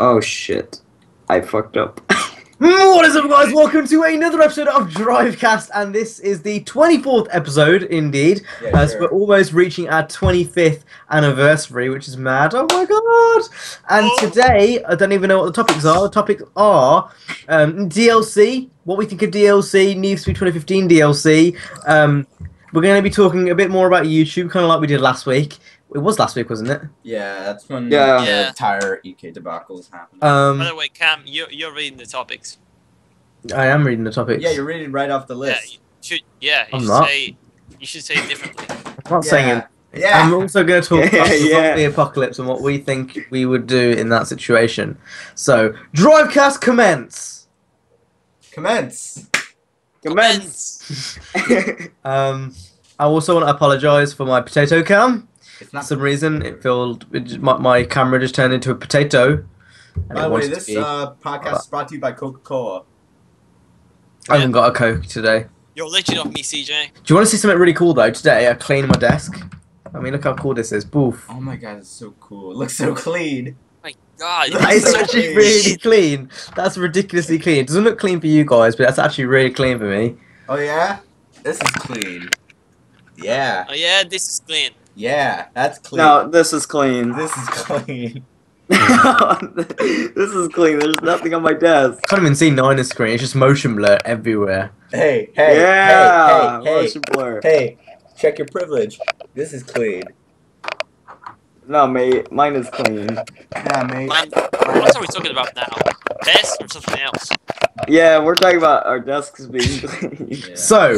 Oh shit. I fucked up. What is up, guys? Welcome to another episode of DriveCast, and this is the 24th episode, indeed. Yeah, So we're almost reaching our 25th anniversary, which is mad. Oh my god! And today, I don't even know what the topics are. The topics are DLC, what we think of DLC, Needs to be 2015 DLC. We're going to be talking a bit more about YouTube, kind of like we did last week. It was last week, wasn't it? Yeah, that's when Yeah. the entire EK debacle is happening. By the way, Cam, you're reading the topics. I am reading the topics. Yeah, you're reading right off the Yeah, list. you should say it differently. I'm not saying it. Yeah. I'm also going to talk about the Yeah. zombie apocalypse and what we think we would do in that situation. So, DriveCast commence! Commence. Commence. I also want to apologise for my potato cam. It's For not. some reason, my camera just turned into a potato. And By it the way, wanted this to be. podcast is brought to you by Coca-Cola. I haven't got a Coke today. You're legend of me, CJ. Do you want to see something really cool though? Today, I cleaned my desk. I mean, look how cool this is. Boof. Oh my god, it's so cool. It looks so clean. My God, That It's is so actually clean. really clean. That's ridiculously clean. It doesn't look clean for you guys, but that's actually really clean for me. Oh yeah? This is clean. Yeah. Oh yeah, this is clean. Yeah, that's clean. No, this is clean. This is clean. This is clean. There's nothing on my desk. Can't even see Nina's screen. It's just motion blur everywhere. Hey, hey, Yeah. hey, hey, Motion blur. hey, check your privilege. This is clean. No, mate. Mine is clean. Yeah, mate. What are we talking about now? This or something else? Yeah, we're talking about our desks being clean. Yeah. So,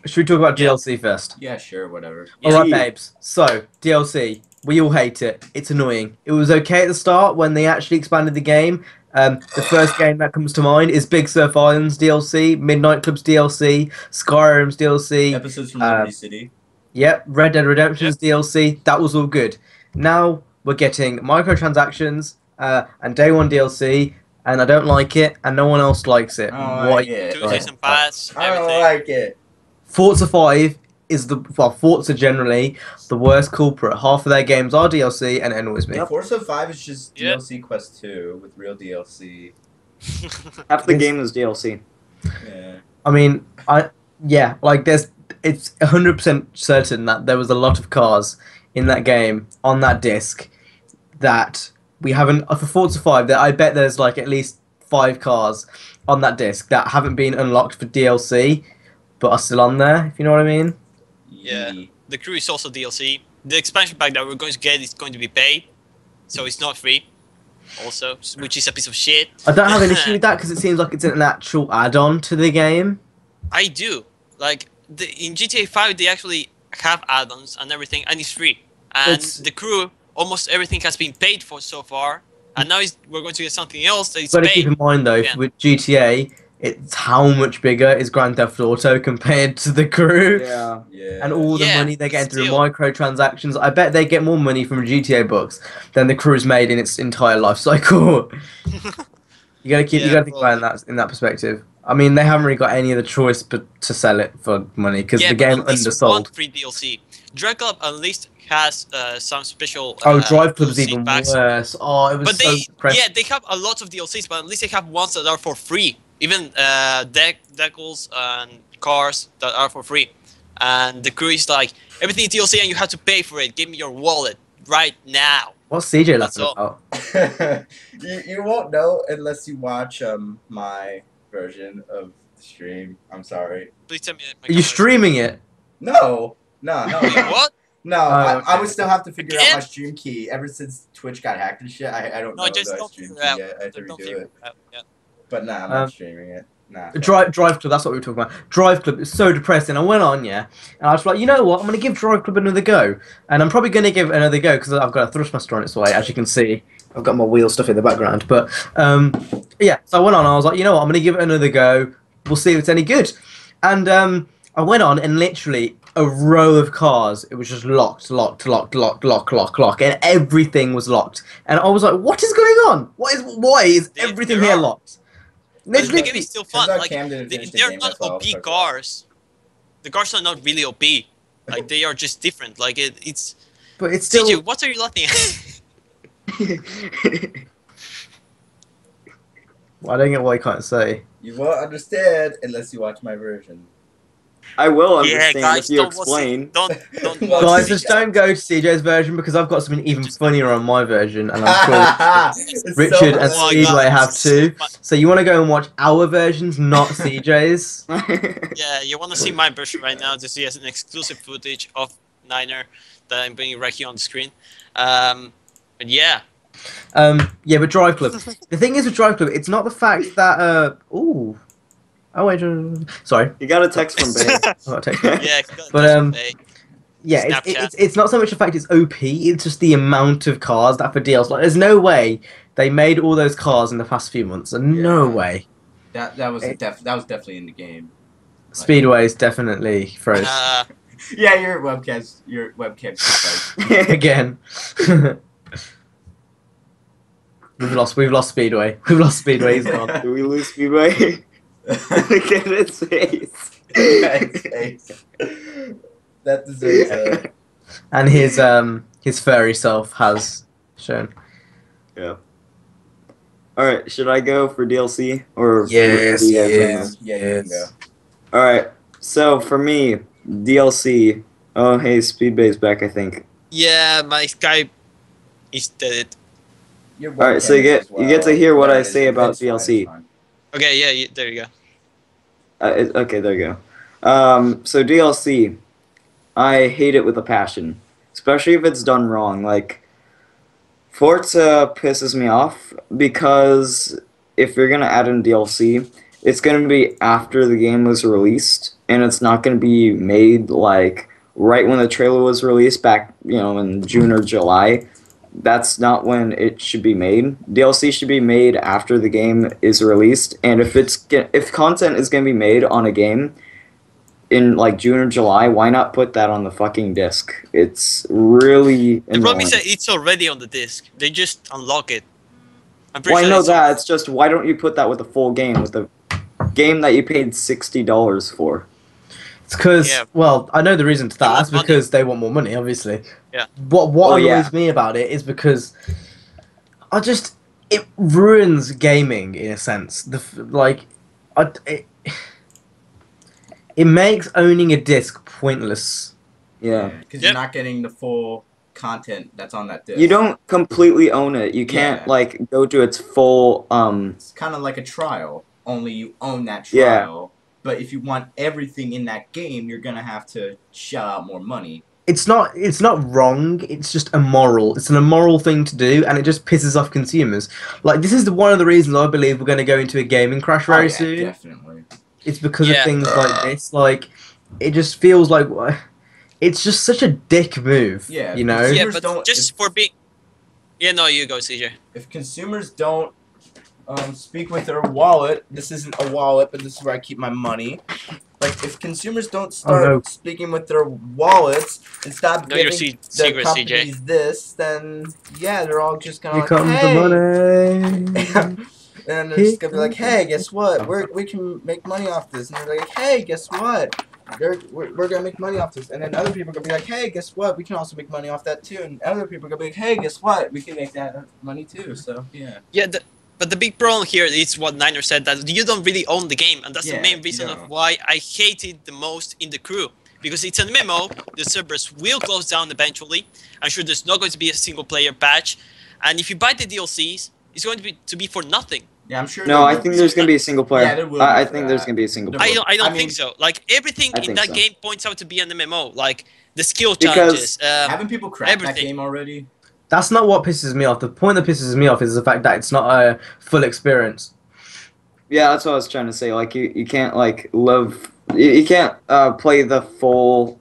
should we talk about Yeah. DLC first? Yeah, sure, whatever. Alright, Yeah. babes. So, DLC. We all hate it. It's annoying. It was okay at the start when they actually expanded the game. The first game that comes to mind is Big Surf Islands DLC, Midnight Club's DLC, Skyrim's DLC. Episodes from Liberty City. Yep, Red Dead Redemption's DLC. That was all good. Now we're getting microtransactions and Day 1 DLC, and I don't like it, and no one else likes it. I don't What like are you it. Two doing? season pass, I don't everything. like it. Forza 5 is Forza generally the worst culprit. Half of their games are DLC, and it annoys me. Yep. Forza 5 is just Yep. DLC Quest 2 with real DLC. Half the game is DLC. Yeah. I mean, it's 100% certain that there was a lot of cars in that game on that disc that we haven't for Forza 5. That I bet there's like at least 5 cars on that disc that haven't been unlocked for DLC, but are still on there. If you know what I mean. Yeah. The crew is also DLC. The expansion pack that we're going to get is going to be paid, so it's not free. Also, which is a piece of shit. I don't have an issue with that because it seems like it's an actual add-on to the game. I do. Like in GTA 5, they actually have add-ons and everything, and it's free. And It's- the crew, almost everything has been paid for so far, and now we're going to get something else that is But keep paid. in mind though, Yeah. with GTA, it's how much bigger is Grand Theft Auto compared to the crew. Yeah. Yeah. And all the Yeah, money they're getting through still. microtransactions. I bet they get more money from GTA books than the crew's made in its entire life cycle. You gotta Yeah, think about it in that perspective. I mean, they haven't really got any other choice but to sell it for money because Yeah, the but game at least undersold. one free DLC. Drive Club at least has some special. Oh, Drive Club's DLC even packs. worse. Oh, it was But so they, depressing. yeah, they have a lot of DLCs, but at least they have ones that are for free. Even decals and cars that are for free. And the crew is like, everything is DLC and you have to pay for it. Give me your wallet right now. What's CJ That's laughing all. about? you won't know unless you watch my version of the stream. I'm sorry. Please tell me. Are you streaming it? No. Wait, No. what? No, okay. I would still have to figure out Again? my stream key. Ever since Twitch got hacked and shit, I don't No, know just the don't stream figure key it out. yet. I have to Don't redo figure it. it out. Yeah. But nah, I'm not streaming it. Nah. Drive Club, that's what we were talking about. Drive Club is so depressing. I went on, yeah, and I was like, you know what, I'm going to give Drive Club another go. And I'm probably going to give it another go because I've got a Thrustmaster on its way, as you can see. I've got my wheel stuff in the background. But, yeah, so I went on, I was like, you know what, I'm going to give it another go. We'll see if it's any good. And I went on, and literally a row of cars, it was just locked, and everything was locked. And I was like, what is going on? Why is everything There here are. locked? But the Literally, game is still Turns fun. out Like, Cam didn't finish the they're game, not that's all I was OP talking about. cars. The cars are not really OP. Like, they are just different. Like, it's... but it's still... CJ, what are you laughing at? I don't get why you can't say. You won't understand unless you watch my version. I will Yeah, understand guys, if you explain. don't Well, watch Guys, CJ. just don't go to CJ's version because I've got something even funnier on my version, and I'm sure It's Richard so and Oh my hilarious. Speedway God, have it's so too. fun. So you want to go and watch our versions, not CJ's. Yeah, you want to see my version right now to see as an exclusive footage of Niner that I'm bringing right here on the screen. But yeah, Yeah, but Drive Club. The thing is with Drive Club, it's not the fact that ooh. Oh wait, sorry. You got a text from Bay. I got a text. yeah, But yeah, Snapchat. it's not so much the fact it's OP, it's just the amount of cars that for DLC. Like, there's no way they made all those cars in the past few months. And no Yeah. way. That was definitely in the game. Speedway's definitely froze. Yeah, your webcam's like, Again. We've lost Speedway. We've lost Speedway, he's gone. Do we lose Speedway? Look at its face. That deserves a... And his furry self has shown. Yeah. Alright, should I go for DLC? Or Yes, for the, yes. Yeah, you can go. Alright, so for me, DLC. Oh, hey, Speedbay's back, I think. Yeah, my Skype is dead. Your Alright, so webcam you get as well. you get to hear what Yeah, I it's- say about it's fine, DLC. it's fine. Okay, yeah, there you go. Okay, there you go. So DLC, I hate it with a passion, especially if it's done wrong. Like, Forza pisses me off because if you're gonna add in DLC, it's gonna be after the game was released, and it's not gonna be made like right when the trailer was released back, in June or July. That's not when it should be made. DLC should be made after the game is released, and if content is gonna be made on a game in like June or July, why not put that on the fucking disc? It's really The problem is annoying. that it's already on the disc. They just unlock it. I'm Well, I sure know it's that. It's just why don't you put that with the full game, with the game that you paid $60 for? It's because, Yeah. well, I know the reason to They that. want That's because they want more money, obviously. Yeah. What Oh, annoys yeah. me about it is because it ruins gaming in a sense. It makes owning a disc pointless. Yeah. Because Yep. you're not getting the full content that's on that disc. You don't completely own it. You can't Yeah. like go to its full It's kind of like a trial. Only you own that Yeah. trial. But if you want everything in that game, you're gonna have to shell out more money. It's not wrong. It's just immoral. It's an immoral thing to do, and it just pisses off consumers. Like, this is one of the reasons I believe we're going to go into a gaming crash very Oh, yeah, soon. definitely. It's because of Yeah. things like this. Like, it just feels like it's just such a dick move. Yeah, you know. because- Yeah, Consumers but don't- just if- for being... Yeah, no, you go, CJ. If consumers don't speak with their wallet, this isn't a wallet, but this is where I keep my money. Like, if consumers don't start no. speaking with their wallets and stop Know your giving the secret, companies CJ. this, then yeah, they're all just gonna Here like, comes hey. the money. And they're just gonna be like, hey, guess what? We can make money off this. And they're like, hey, guess what? We're gonna make money off this. And then other people are gonna be like, hey, guess what? We can also make money off that too. And other people are gonna be like, hey, guess what? We can make that money too. So yeah. Yeah, but the big problem here is what Niner said, that you don't really own the game, and that's Yeah, the main you reason don't. of why I hate it the most in the crew. Because it's an MMO, the servers will close down eventually. I'm sure there's not going to be a single player patch, and if you buy the DLCs, it's going to be for nothing. Yeah, I'm sure. No, there I will think be. there's gonna be a single player. Yeah, there will be I for think there's that. gonna be a single There player. will. I don't I mean- think so. Like, everything I in think that so. game points out to be an MMO. Like, the skill Because- challenges. Haven't people cracked that everything. game already? That's not what pisses me off. The point that pisses me off is the fact that it's not a full experience. Yeah, that's what I was trying to say. Like, you can't like live. You can't play the full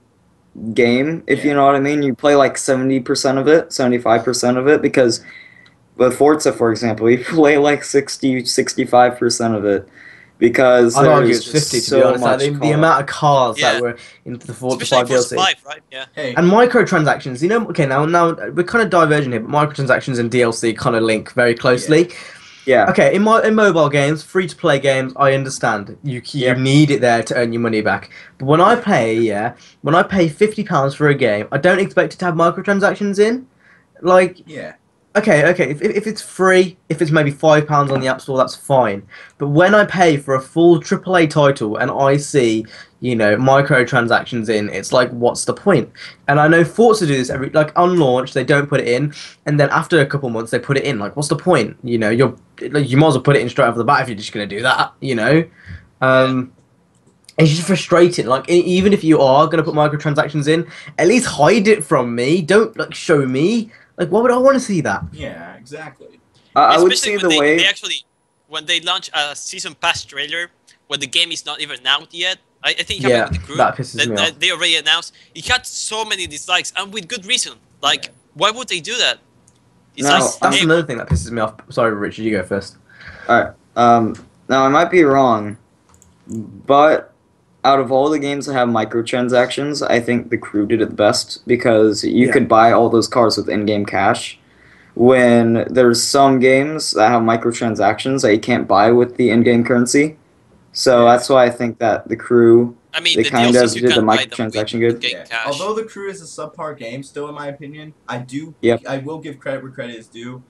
game, if you Yeah. know what I mean. You play like 70% of it, 75% of it, because with Forza, for example, you play like 65% of it, because I'd argue there's it's just 50 to so be honest. Like, much the car. amount of cars Yeah. that were into the Forza Especially 5 for DLC. 5, right? Yeah. Hey, And microtransactions, okay, now we're kind of diverging here, but microtransactions and DLC kind of link very closely. Yeah, Okay, in mobile games, free to play games, I understand you Yep. need it there to earn your money back. But when I pay £50 for a game, I don't expect it to have microtransactions in. Like, yeah. okay. If it's free, if it's maybe £5 on the App Store, that's fine. But when I pay for a full AAA title and I see, microtransactions in, it's like, what's the point? And I know Forza do this on launch, they don't put it in, and then after a couple months they put it in. Like, what's the point? You might as well put it in straight off the bat if you're just gonna do that. It's just frustrating. Like, even if you are gonna put microtransactions in, at least hide it from me. Don't show me. Like, why would I want to see that? Yeah, exactly. I would Especially see when the way. they actually when they launch a season pass trailer when the game is not even out yet. I think it happened with the crew. that pisses me off. They already announced. It got so many dislikes and with good reason. Like, why would they do that? It's No, That's hey, another thing that pisses me off. Sorry, Richard, you go first. Alright. Now I might be wrong, but out of all the games that have microtransactions, I think the crew did it the best because you could buy all those cars with in-game cash. When there's some games that have microtransactions that you can't buy with the in-game currency. So that's why I think that the crew, I mean, they the kind of DLCs you did the can't buy them microtransaction with good. in-game cash. Although the crew is a subpar game, still in my opinion, Yep. I will give credit where credit is due.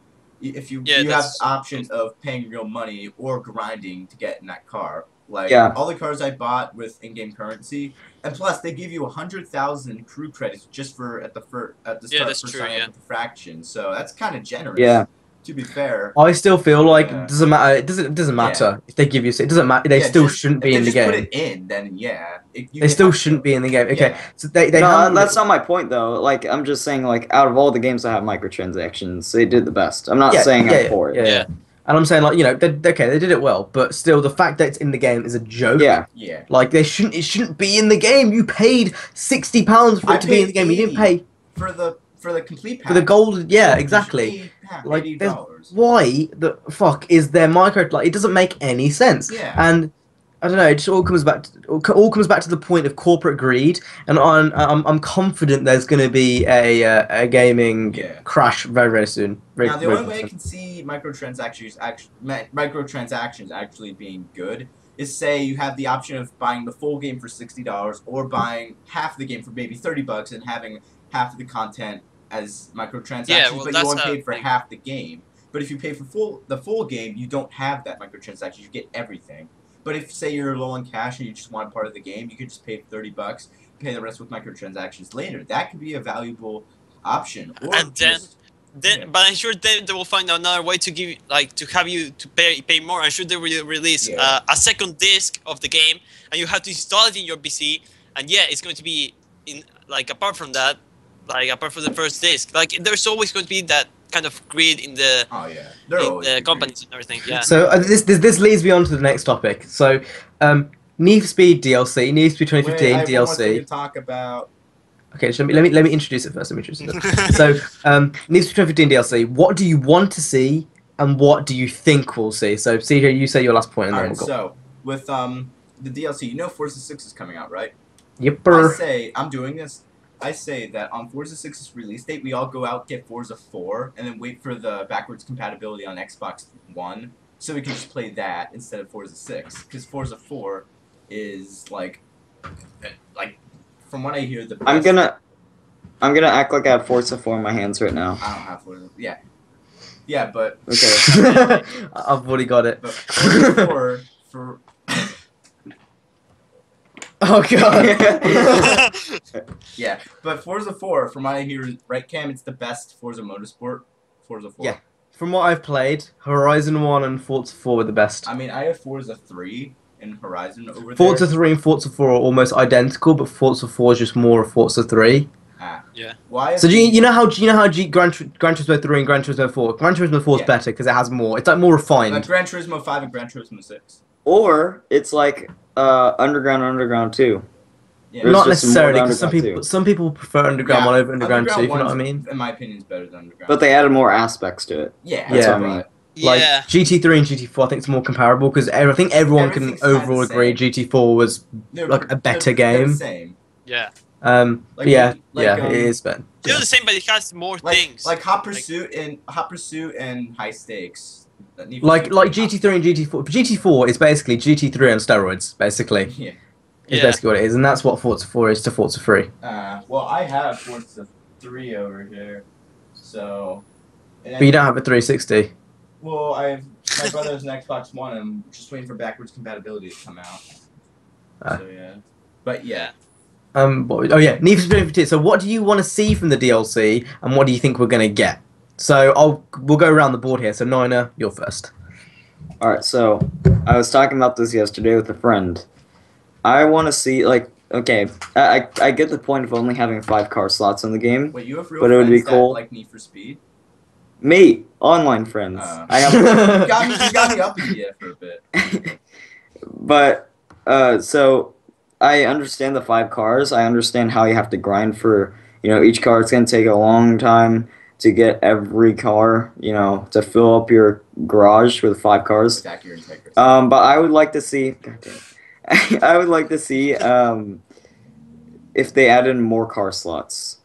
If you Yeah, have the that's- option of paying real money or grinding to get in that car. Like, Yeah. all the cars I bought with in-game currency, and plus they give you 100,000 crew credits just at the start that's for true, signing yeah. up with the fraction. So that's kind of generous. Yeah. To be fair. I still feel like Yeah. it doesn't matter. It doesn't matter if they give you. It doesn't matter. They still shouldn't be in the If they just game. put it in, then yeah. They still shouldn't be in the game. Okay, Yeah. so they No, have. that's not my point though. Like, I'm just saying, like, out of all the games that have microtransactions, they did the best. I'm not saying I'm for it. Yeah. And I'm saying, like, they did it well, but still, the fact that it's in the game is a joke. Yeah. Yeah. Like, it shouldn't be in the game. You paid £60 for it to be in the game. You didn't pay for the complete pack. for the gold. Yeah, The exactly. complete pack, Like, $80. why the fuck is there micro? Like, it doesn't make any sense. Yeah. And I don't know. It just all comes back to the point of corporate greed, and I'm confident there's going to be a gaming crash very, very soon. Now the only way I can see microtransactions actually being good is, say you have the option of buying the full game for $60 or buying half the game for maybe $30 and having half of the content as microtransactions, Yeah, well, but that's you only paid for thing. half the game. But if you pay for the full game, you don't have that microtransaction. You get everything. But if, say, you're low on cash and you just want part of the game, you could just pay $30, pay the rest with microtransactions later. That could be a valuable option. Or And yeah. But I'm sure they will find another way to give, like, to have you to pay more. I'm sure they will release a second disc of the game, and you have to install it in your PC. And yeah, it's going to be apart from that, like apart from the first disc, like there's always going to be that kind of greed in the companies and everything. Yeah. So this leads me on to the next topic. So, Need for Speed DLC, Need for Speed 2015 Wait, I have one more thing DLC. to talk about. Okay, so let me introduce it first. So, Need for Speed 2015 DLC. What do you want to see, and what do you think we'll see? So, CJ, you say your last point, and then Alright, we'll go. so with the DLC, Forza 6 is coming out, right? Yipper. I'm doing this. I say that on Forza 6's release date, we all go out, get Forza 4, and then wait for the backwards compatibility on Xbox One, so we can just play that instead of Forza 6. Because Forza 4 is like, from what I hear, the best. I'm gonna act like I have Forza 4 in my hands right now. I don't have Forza. Yeah. Yeah, but Okay. I've already got it. but Forza 4 for. Oh god. Yeah, but Forza 4, from what I hear, right, Cam, it's the best Forza Motorsport. Forza 4. Yeah. From what I've played, Horizon 1 and Forza 4 were the best. I mean, I have Forza 3 and Horizon over there. Forza 3 and Forza 4 are almost identical, but Forza 4 is just more of Forza 3. Yeah. Why? So you know how Gran Turismo 3 and Gran Turismo 4? Gran Turismo 4 is better because it has more. It's like more refined. Like Gran Turismo 5 and Gran Turismo 6. Or it's like Underground 2. Yeah. There's Not just more necessarily, because Underground 2. some people prefer Underground 1 over Underground 2, if you know what I 1's, mean? in my opinion, is better than Underground. But they added more aspects to it. Yeah. That's Yeah. what I mean. Like, Yeah. GT3 and GT4, I think it's more comparable, because I think everyone can Everything's kinda overall the agree same. GT4 was They're- like a better they're game. the same. Yeah. Like, it is better. They're the same, but it has more things. Like Hot Pursuit and High Stakes. Like GT3 and GT4. GT4 is basically GT3 on steroids, basically. Yeah. Is Yeah. basically what it is, and that's what Forza 4 is to Forza 3. Well, I have Forza 3 over here, so But you don't have a 360. Well, my brother has an Xbox One, and I'm just waiting for backwards compatibility to come out. So yeah, but yeah. Oh yeah, Need for Speed 15. So what do you want to see from the DLC, and what do you think we're gonna get? So we'll go around the board here. So Niner, you're first. All right, so I was talking about this yesterday with a friend. I want to see, like, okay, I get the point of only having 5 car slots in the game. Wait, you have real But it would friends be cool. that like Need for Speed? Me, online friends. I have, You got me up in the air for a bit. but so I understand the 5 cars. I understand how you have to grind for, each car. It's gonna take a long time to get every car, to fill up your garage with 5 cars. With accurate integrity. But I would like to see. God damn. I would like to see if they added more car slots.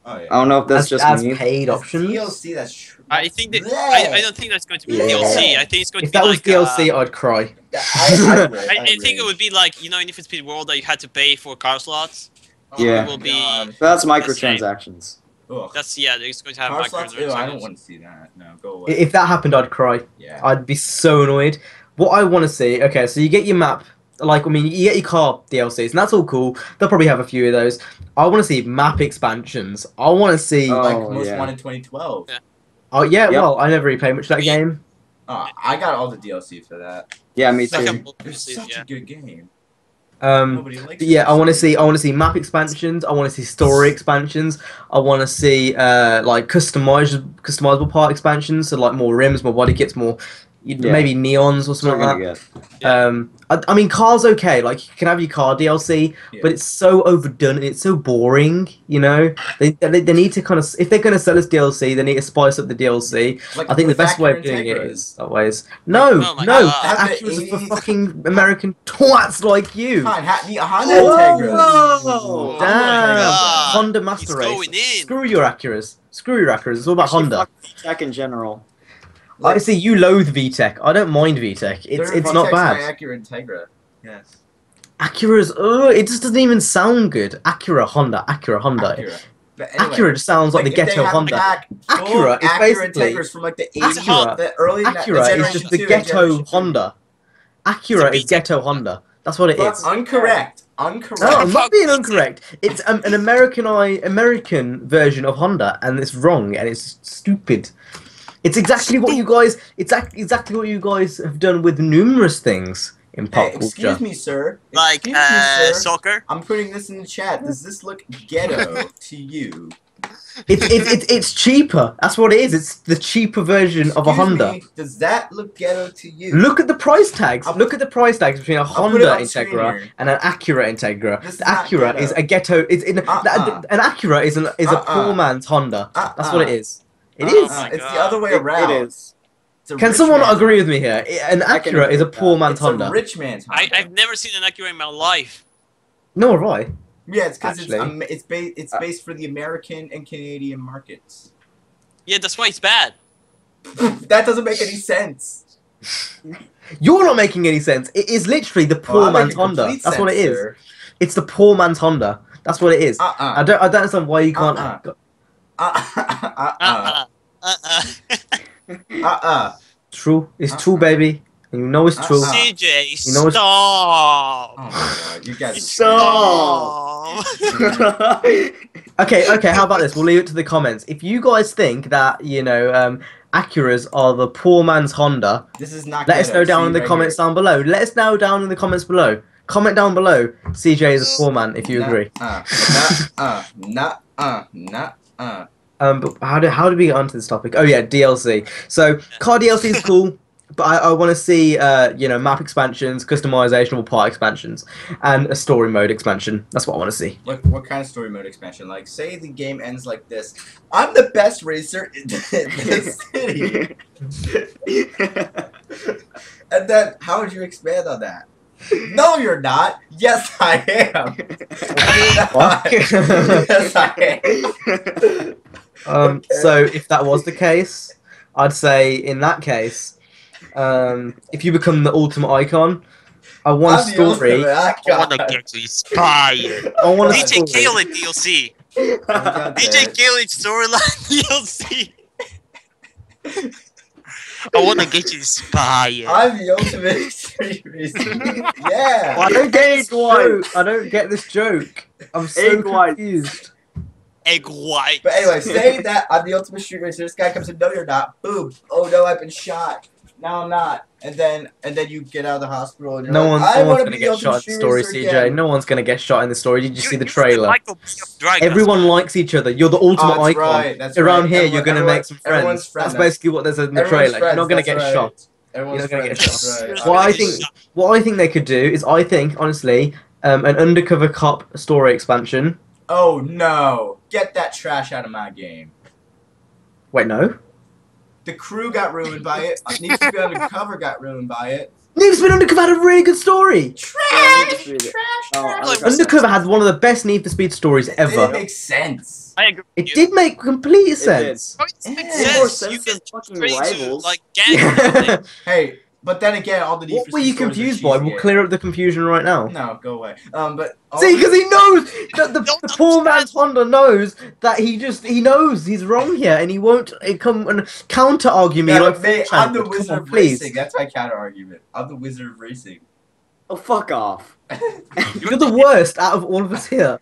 Oh yeah. I don't know if that's just as me. paid options. DLC, that's true. I think that I don't think that's going to be DLC. I think it's going If to be that was like DLC, I'd cry. I think it would be like in Need for Speed World that you had to pay for car slots. Yeah. It will be. That's microtransactions. Ugh. That's it's going to have Car slots? Ew, I don't microtransactions. want to see that. No, go away. If that happened, I'd cry. Yeah. I'd be so annoyed. What I want to see, okay, so you get your map, you get your car DLCs, and that's all cool. They'll probably have a few of those. I want to see map expansions. I want to see... Like Oh, Most yeah. Wanted 2012. Yeah. Oh, yeah, Yep. well, I never really played much of that game. I got all the DLC for that. Yeah, me It's like too. It's such a good game. Um, Nobody likes but yeah, it. I want to see map expansions. I want to see story expansions. I want to see customizable part expansions, so like more rims, more body kits, more maybe neons or That's what something we're like gonna that. get. I mean, cars okay. Like you can have your car DLC, but it's so overdone and it's so boring. They need to kind of, if they're going to sell us DLC, they need to spice up the DLC. Like, I think the with best way of Acura doing it Integras. is that ways. No, Oh my no, God. Acura's are for fucking American twats like you. Fine, the Honda Integra. Whoa! Damn, God. Honda Master He's Race. going in. Screw your Acuras. Screw your Acuras. It's all about Actually, Honda. fuck VTech in general. I see you loathe VTEC. I don't mind VTEC. It's not bad. My Acura Integra. Yes. Acura's, it just doesn't even sound good. Acura, Honda, Acura, Honda. Acura. But anyway, Acura just sounds like the if they ghetto have Honda. back full Acura is Acura basically- Integras from like the That's 80s, hot. the early Acura is generation just the 2 and ghetto generation 3. Honda. Acura It's is a ghetto Honda. That's what it But is. Incorrect. No, I'm not being incorrect. It's an American version of Honda, and it's wrong and it's stupid. It's exactly what you guys. It's exactly what you guys have done with numerous things in pop Hey, culture. excuse me, sir. Like Excuse me, sir. soccer. I'm putting this in the chat. Does this look ghetto to you? It's cheaper. That's what it is. It's the cheaper version of a Excuse Honda. me, does that look ghetto to you? Look at the price tags. I'll- Look at the price tags between a put it Honda on screen Integra here. and an Acura Integra. This is The not Acura ghetto. is a ghetto. An Acura is a poor man's Honda. That's what it is. It is. my It's God. the other way around. It is. It's a Can rich someone man's- agree with me here? An I can Acura is a agree with poor that. man's It's Honda. a rich man's Honda. I've never seen an Acura in my life. Nor have I. Yeah, it's because Actually. it's based for the American and Canadian markets. Yeah, that's why it's bad. That doesn't make any sense. You're not making any sense. It is literally the poor I'm man's making Honda. complete That's what it sense, is. sir. It's the poor man's Honda. That's what it is. I don't understand why you can't. True. It's true, baby. And you know it's true. CJ, You know it's- Oh stop. my god, you guys. Stop. Okay. How about this? We'll leave it to the comments. If you guys think that Acuras are the poor man's Honda, This is not. let us ghetto. know down See in the right comments here. down below. Let us know down in the comments below. Comment down below. CJ is a poor man if you agree. But how do we get onto this topic? Oh yeah, DLC. So car DLC is cool, but I want to see map expansions, customization part expansions, and a story mode expansion. That's what I want to see. What kind of story mode expansion? Like, say the game ends like this: I'm the best racer in the city, and then how would you expand on that? No, you're not. Yes, I am. What? Yes, I am. So if that was the case, I'd say in that case, if you become the ultimate icon, I want a I'm the story. ultimate I icon. wanna get inspired. I want a DJ story. Khaled DLC. got DJ that. Khaled storyline DLC. I want to get you inspired. I'm the ultimate street racer. Yeah. I don't get this Egg white. joke. I don't get this joke. I'm so Egg white. confused. Egg white. But anyway, say that I'm the ultimate street racer. This guy comes in, no, you're not. Boom. Oh no, I've been shot. Now I'm not. And then you get out of the hospital and you're No like, one's I want gonna to be the get ultimate shot in the street story, racer CJ. again. No one's gonna get shot in the story. Did you see the You're trailer? Michael B of DriveCast. Everyone likes each other. You're the ultimate Oh, that's icon. right. That's Around right. here, you're gonna Everyone- make some friends. everyone's friends. That's basically what there's in the Everyone's trailer. You're not gonna friends, get that's right. shot. Everyone's You're not gonna get friends, shot. that's right. What I think they could do is, I think honestly, an undercover cop story expansion. Oh no! Get that trash out of my game. Wait, no. The crew got ruined by it. Need to be undercover got ruined by it. Need to Be Undercover had a really good story. I need to read it. Oh, Undercover had one of the best Need for Speed stories It didn't ever. make sense. I agree. It with you. did make complete sense. Oh, it makes Yeah. More sense. You sense than get fucking straight to, rivals. like gang. Hey, but then again, all the Need What for were Speed you stories are confused by? cheesy. We'll clear up the confusion right now. No, go away. But all See, the- because he knows that the Don't poor man's understand. Honda knows that he knows he's wrong here, and he won't come and counter argue me Yeah, like but mate, Chan I'm the would. Come wizard on, of please. racing. That's my counter argument. I'm the wizard of racing. Oh, fuck off. You're the worst out of all of us here.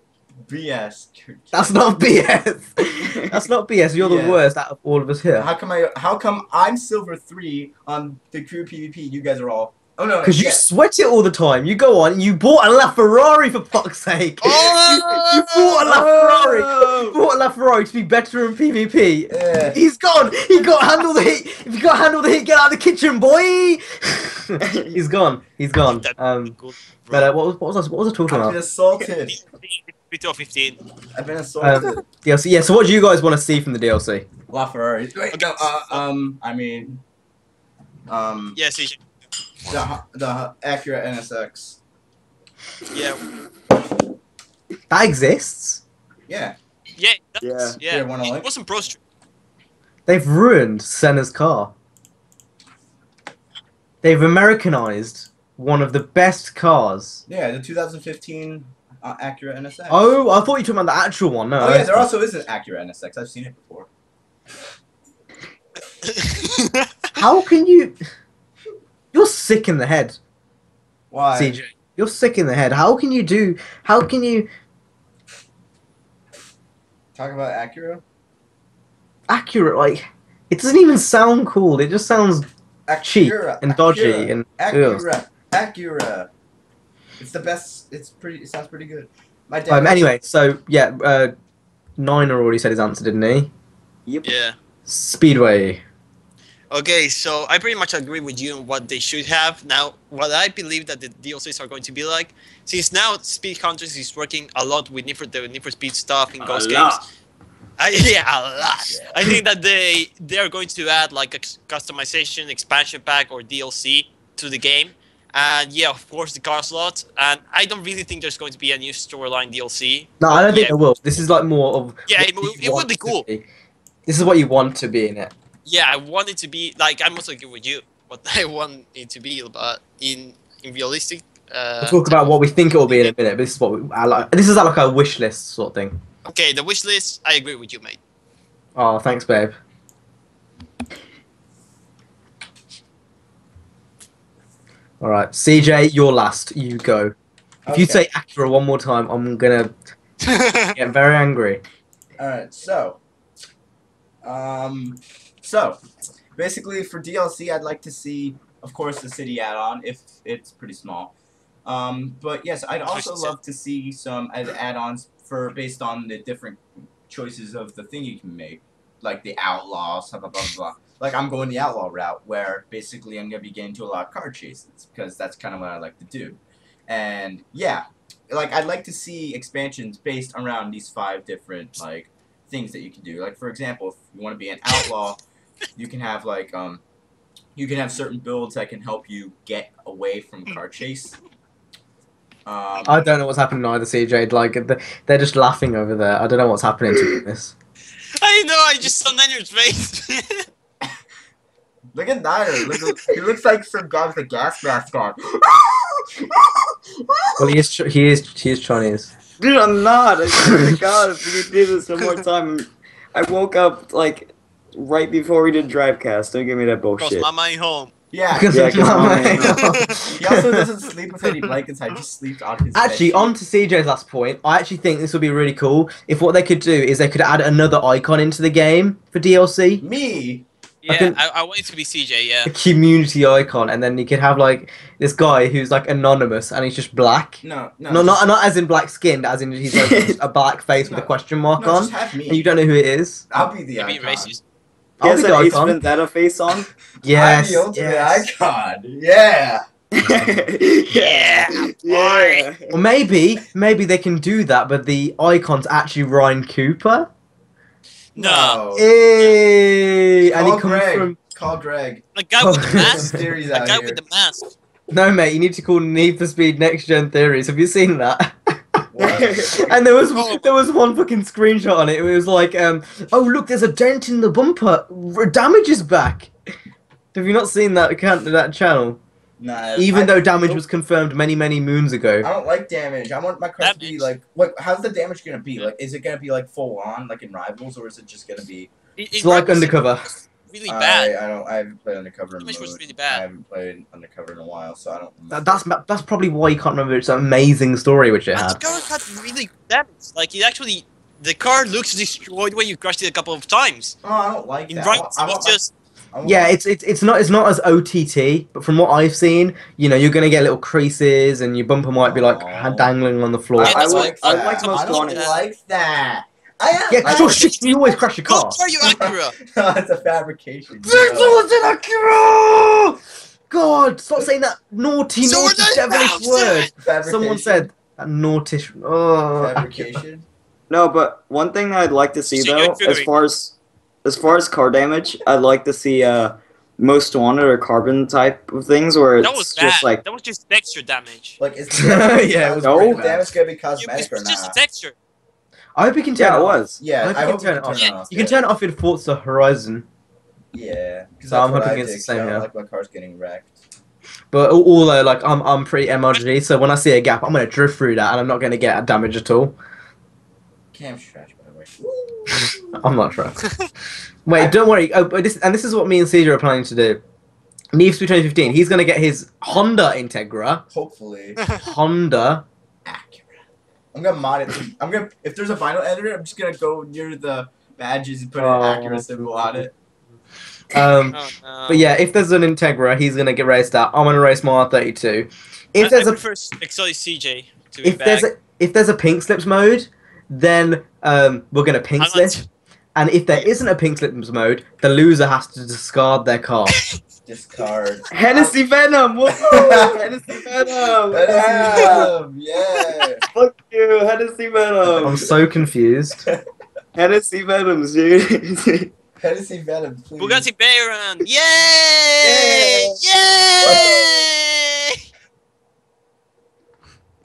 BS. That's not BS. That's not BS. You're Yeah. the worst out of all of us here. How come I'm silver 3 on the crew PvP? You guys are all. Oh no. Because you yeah. sweat it all the time. You go on. You bought a LaFerrari for fuck's sake. Oh! You bought a LaFerrari. Oh! You bought a LaFerrari to be better in PvP. Yeah. He's gone. He got handle the hit. If you got handle the hit, get out of the kitchen, boy. He's gone. He's gone. But what was I talking I've been about? assaulted. 15. I've been assaulted. DLC. Yeah. So what do you guys want to see from the DLC? LaFerrari. Wait, Okay. no. I mean. Yeah, CJ. The Acura NSX. Yeah. That exists. Yeah. Yeah. That's, Yeah, yeah. one I like. It wasn't Pro Street. They've ruined Senna's car. They've Americanized one of the best cars. Yeah, the 2015 Acura NSX. Oh, I thought you were talking about the actual one. No. Oh yeah, there also is an Acura NSX. I've seen it before. How can you? You're sick in the head, Why? CJ. You're sick in the head. How can you do? How can you? Talk about Acura. Accurate, like it doesn't even sound cool. It just sounds cheap Acura, and dodgy Acura, and Acura. Acura. It's the best. It sounds pretty good. My dad. Anyway, so yeah, Niner already said his answer, didn't he? Yep. Yeah. Speedway. Okay, so I pretty much agree with you on what they should have. Now, what I believe that the DLCs are going to be like, since now Speed Countries is working a lot with the Need for Speed stuff in Ghost games. Yeah, a lot. Yeah. I think that they are going to add like a customization, expansion pack, or DLC to the game. And yeah, of course, the car slot. And I don't really think there's going to be a new storyline DLC. No, I don't think Yeah. there will. This is like more of. Yeah, what it would- you it would want be to cool. be. This is what you want to be in it. Yeah, I want it to be like I'm also agree with you. What I want it to be, but in realistic. We'll talk about what we think it will be in a minute. But this is what I like. This is like a wish list sort of thing. Okay, the wish list. I agree with you, mate. Oh, thanks, babe. All right, CJ, you're last. You go. If you say Acura one more time, I'm gonna get very angry. Alright, so basically for DLC I'd like to see, of course, the city add-on if it's pretty small. But yes, I'd also love to see some add-ons based on the different choices of the thing you can make. Like the outlaws, blah blah blah blah. Like I'm going the outlaw route where basically I'm gonna be getting into a lot of car chases because that's kind of what I like to do. And yeah, like I'd like to see expansions based around these 5 different like things that you can do. Like for example, if you want to be an outlaw, you can have like you can have certain builds that can help you get away from car chase. I don't know what's happening either, CJ. Like they're just laughing over there. I don't know what's happening to this. I know. I just saw Nanyard's face. Look at Niner. He looks like some guy with a gas mask on. Well, he is Chinese. Dude, I'm not. I swear to God, if we do this one more time, I woke up like right before we did DriveCast. Don't give me that Cross bullshit. Mama ain't home. Yeah. Because Yeah, of 'cause Mama Mama ain't ain't He also doesn't sleep with any blankets. I just sleeps on his Actually, bedsheet. on to CJ's last point, I actually think this would be really cool if what they could do is they could add another icon into the game for DLC, Me. Yeah, I want it to be CJ. Yeah. a community icon, and then you could have like this guy who's like anonymous and he's just black. No. No, not as in black skinned, as in he's like just a black face with a question mark No, on, just have me. and you don't know who it is. I'll be the Maybe icon. racist. He I'll has be an the Ace icon. Vendetta face on. Yes, I'm the ultimate yes. icon. Yeah. Yeah, Yeah. Or maybe they can do that, but the icon's actually Ryan Cooper. No. Hey, and he Call comes Greg. from. Call Greg. The guy with the mask. Theories The out guy here. with the mask. No, mate, you need to call Need for Speed Next Gen Theories. Have you seen that? What? And there was one fucking screenshot on it. It was like, oh look, there's a dent in the bumper. Damage is back. Have you not seen that channel? Nah. Even though damage was confirmed many moons I ago. don't like damage. I want my cars to be Damage? like, what? How's the damage gonna be? Like, is it gonna be like full on, like in Rivals, or is it just gonna be? It's like Undercover. Really bad. I haven't played Undercover in Damage was mode. really I bad. haven't played Undercover in a while, so I don't. Remember. That's probably why you can't remember its amazing story which it And the had. car had really good damage. Like it actually, the car looks destroyed when you crashed it a couple of times. Oh, I don't like In that. right, I want it's just I want Yeah, my- it's not as OTT, but from what I've seen, you know, you're gonna get little creases and your bumper might be like Aw. dangling on the floor. Yeah, I that's would like- I would like I most I don't wanted. like that. Yeah, because you're shit, you always crash your car. Don't car you Acura. No, it's a fabrication. Victor's in Acura! God, stop saying that naughty, So naughty, we're not devilish bouncing! word. Fabrication. Someone said that naughtish. Oh, Fabrication. No, but one thing I'd like to see So though, you're as far as car damage, I'd like to see most wanted or carbon type of things where That it's was just bad. like That was just texture damage. Like, is Yeah, it was No. pretty the bad. damage gonna be It cosmetic or was just a not? texture. I hope you can turn yeah, it it off. was. Yeah, hope I you hope can turn you it can off. turn it off. You can turn it off in Forza Horizon, Yeah, because So that's I'm what hoping I it's did. the 'Cause same, I don't yeah. like my cars getting wrecked. but although like I'm pretty MRG, so when I see a gap, I'm gonna drift through that, and I'm not gonna get damage at all. Cam trash, by the way. I'm not sure. Wait, don't worry. Oh, but this is what me and CJ are planning to do. Need for Speed 2015. He's gonna get his Honda Integra. Hopefully. Honda. Accurate. I'm gonna mod it. I'm gonna. If there's a vinyl editor, I'm just gonna go near the badges and put an Acura symbol on it. Oh, no. But yeah, if there's an Integra, he's gonna get raced out. I'm gonna race my R32. If I there's a prefer Exotic CJ to be if back. there's a pink slips mode, then we're gonna pink I'm slip. not- And if there isn't a pink slips mode, the loser has to discard their car. Discard. Hennessy Venom! Whoa! Hennessy Venom! That Yeah! is yeah. Fuck you, Hennessy Venom! I'm so confused. Hennessy Venoms, dude. Hennessy Venom, please. Bugatti Veyron! Yay! Yay!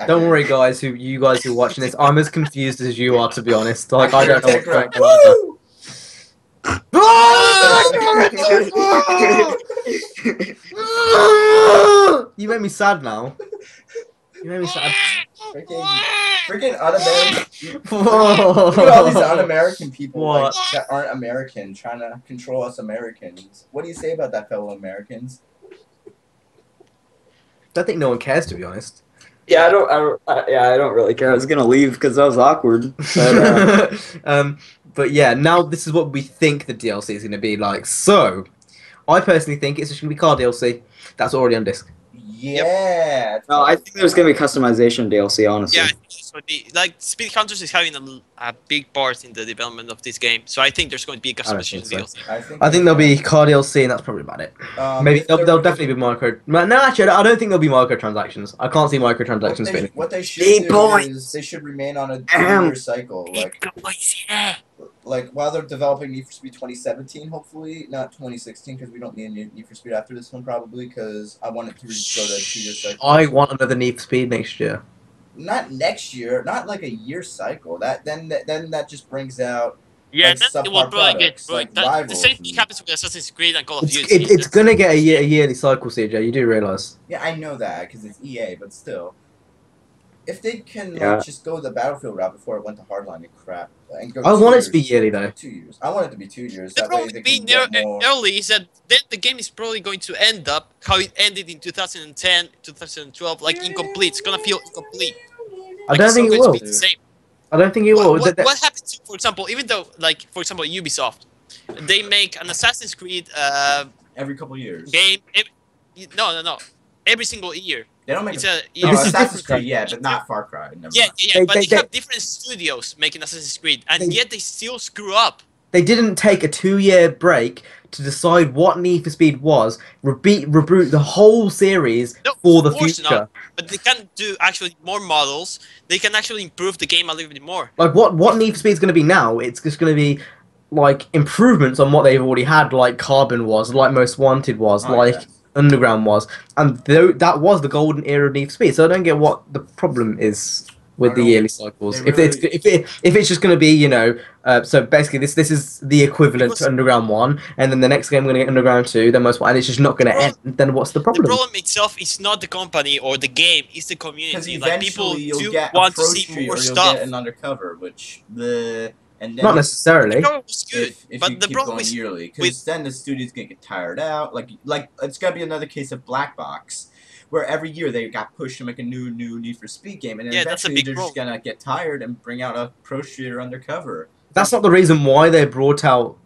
Don't worry, guys. You guys who are watching this, I'm as confused as you are, to be honest. Like I don't know what's Integra. going on. Woo! You made me sad now. You made me sad. Freaking un-American. Whoa. Look at all these un-American people like, What? that aren't American trying to control us Americans. What do you say about that, fellow Americans? I think no one cares, to be honest. Yeah, I don't really care. I was gonna leave because that was awkward. But, But yeah, now this is what we think the DLC is going to be like. So, I personally think it's just going to be car DLC. That's already on disc. Yeah. no, I think there's gonna be customization DLC, honestly. Yeah, I think it's going to be like Speed Counters is having a big part in the development of this game, so I think there's going to be a I don't customization think so. DLC. I think there'll be car DLC, and that's probably about it. Maybe if there there'll were- definitely be micro. No, actually, I don't think there'll be microtransactions. I can't see microtransactions fitting. What they should Big do points. is they should remain on a Damn. 2-year cycle. Like while they're developing Need for Speed 2017, hopefully not 2016, because we don't need a Need for Speed after this one probably, because I want it to go to a 2-year cycle. I want another Need for Speed next year. Not next year, not like a year cycle. Then that just brings out. Yeah, Like that it will subpar probably get products, like the Rivals same thing and- happens with Assassin's Creed and Call of It's, Duty. it's gonna get a yearly cycle, CJ. You do realize? Yeah, I know that because it's EA, but still, if they can Yeah. like just go the Battlefield route before it went to hardline and crap, and go. I 2 want it to be years, yearly though. 2 years. I want it to be 2 years. The That way problem they being can get more. early is that then the game is probably going to end up how it ended in 2010, 2012, like incomplete. It's gonna feel incomplete. I Like, don't it's think not it going to will. be the same. I don't think it will. What happens to, for example, even though, like, for example, Ubisoft, they make an Assassin's Creed Every couple of years. game. No. Every single year. They don't make It's a. a Oh, This is Assassin's different. Creed, yeah, but not Far Cry. Never yeah, mind. yeah, but they They- have different studios making Assassin's Creed, and yet they still screw up. They didn't take a 2-year break to decide what Need for Speed was, reboot the whole series No, for the of course future. not. But they can do actually more models. They can actually improve the game a little bit more. Like what Need for Speed is going to be now? It's just going to be like improvements on what they've already had, like Carbon was, like Most Wanted was, Oh, like yeah. Underground was, and that was the golden era of Need for Speed. So I don't get what the problem is with I the don't- yearly cycles. they If it's just going to be, you know, so basically this is the equivalent Because- to Underground 1, and then the next game we're going to get Underground 2, then Most Wanted, and it's just not going to Well, end. Then what's the The problem? problem itself is not the company or the game; it's the Because community. Like people eventually you'll do get want a to Pro see Street more or you'll stuff. get an Undercover, which the and then Not necessarily. The problem was good, if you but the keep problem going is yearly, because with- then the studio's gonna get tired out. Like it's gonna be another case of Black Box, where every year they got pushed to make a new Need for Speed game, and then Yeah, that's a eventually big they're just problem. gonna get tired and bring out a Pro Street or Undercover. That's not the reason why they brought out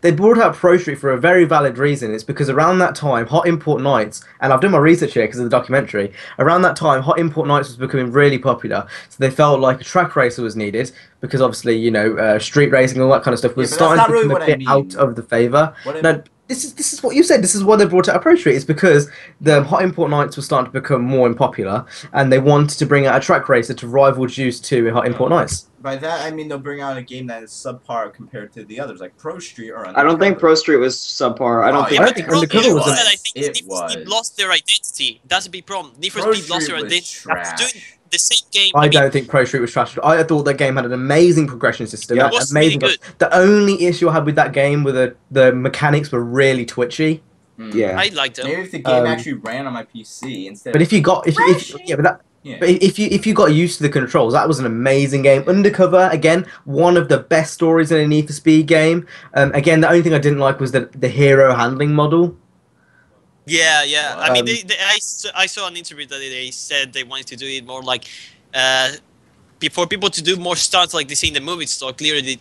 they brought out Pro Street for a very valid reason. It's because around that time, Hot Import Nights, and I've done my research here because of the documentary. Around that time, Hot Import Nights was becoming really popular, so they felt like a track racer was needed because obviously you know street racing and all that kind of stuff was Yeah, but that's starting not to really become what a I bit out mean. of the favor. What I No, this is what you said. This is why they brought out a Pro Street. It's because the Hot Import Nights were starting to become more unpopular, and they wanted to bring out a track racer to rival Juice 2 in Hot Import Nights. By that I mean they'll bring out a game that is subpar compared to the others, like Pro Street or Undercover. I don't think Pro Street was subpar. I don't Oh, think. I But don't the think problem Undercover is was that a- I think It Need for Speed was. lost their identity. That's a big problem. Need for Pro Speed lost their Street was identity. After doing trash. the same game. I mean, don't think Pro Street was trash. I thought that game had an amazing progression system. Yeah. and It was amazing. really The only issue I had with that game were the mechanics were really twitchy. Yeah. I liked them. Maybe if the game Um, actually ran on my PC instead. But if you got if yeah, but that. yeah. But if you got used to the controls, that was an amazing game. Undercover, again, one of the best stories in a Need for Speed game. Again, the only thing I didn't like was the hero handling model. Yeah. I mean, Um, I saw an interview that they said they wanted to do it more like, for people to do more stunts like they see in the movies. So clearly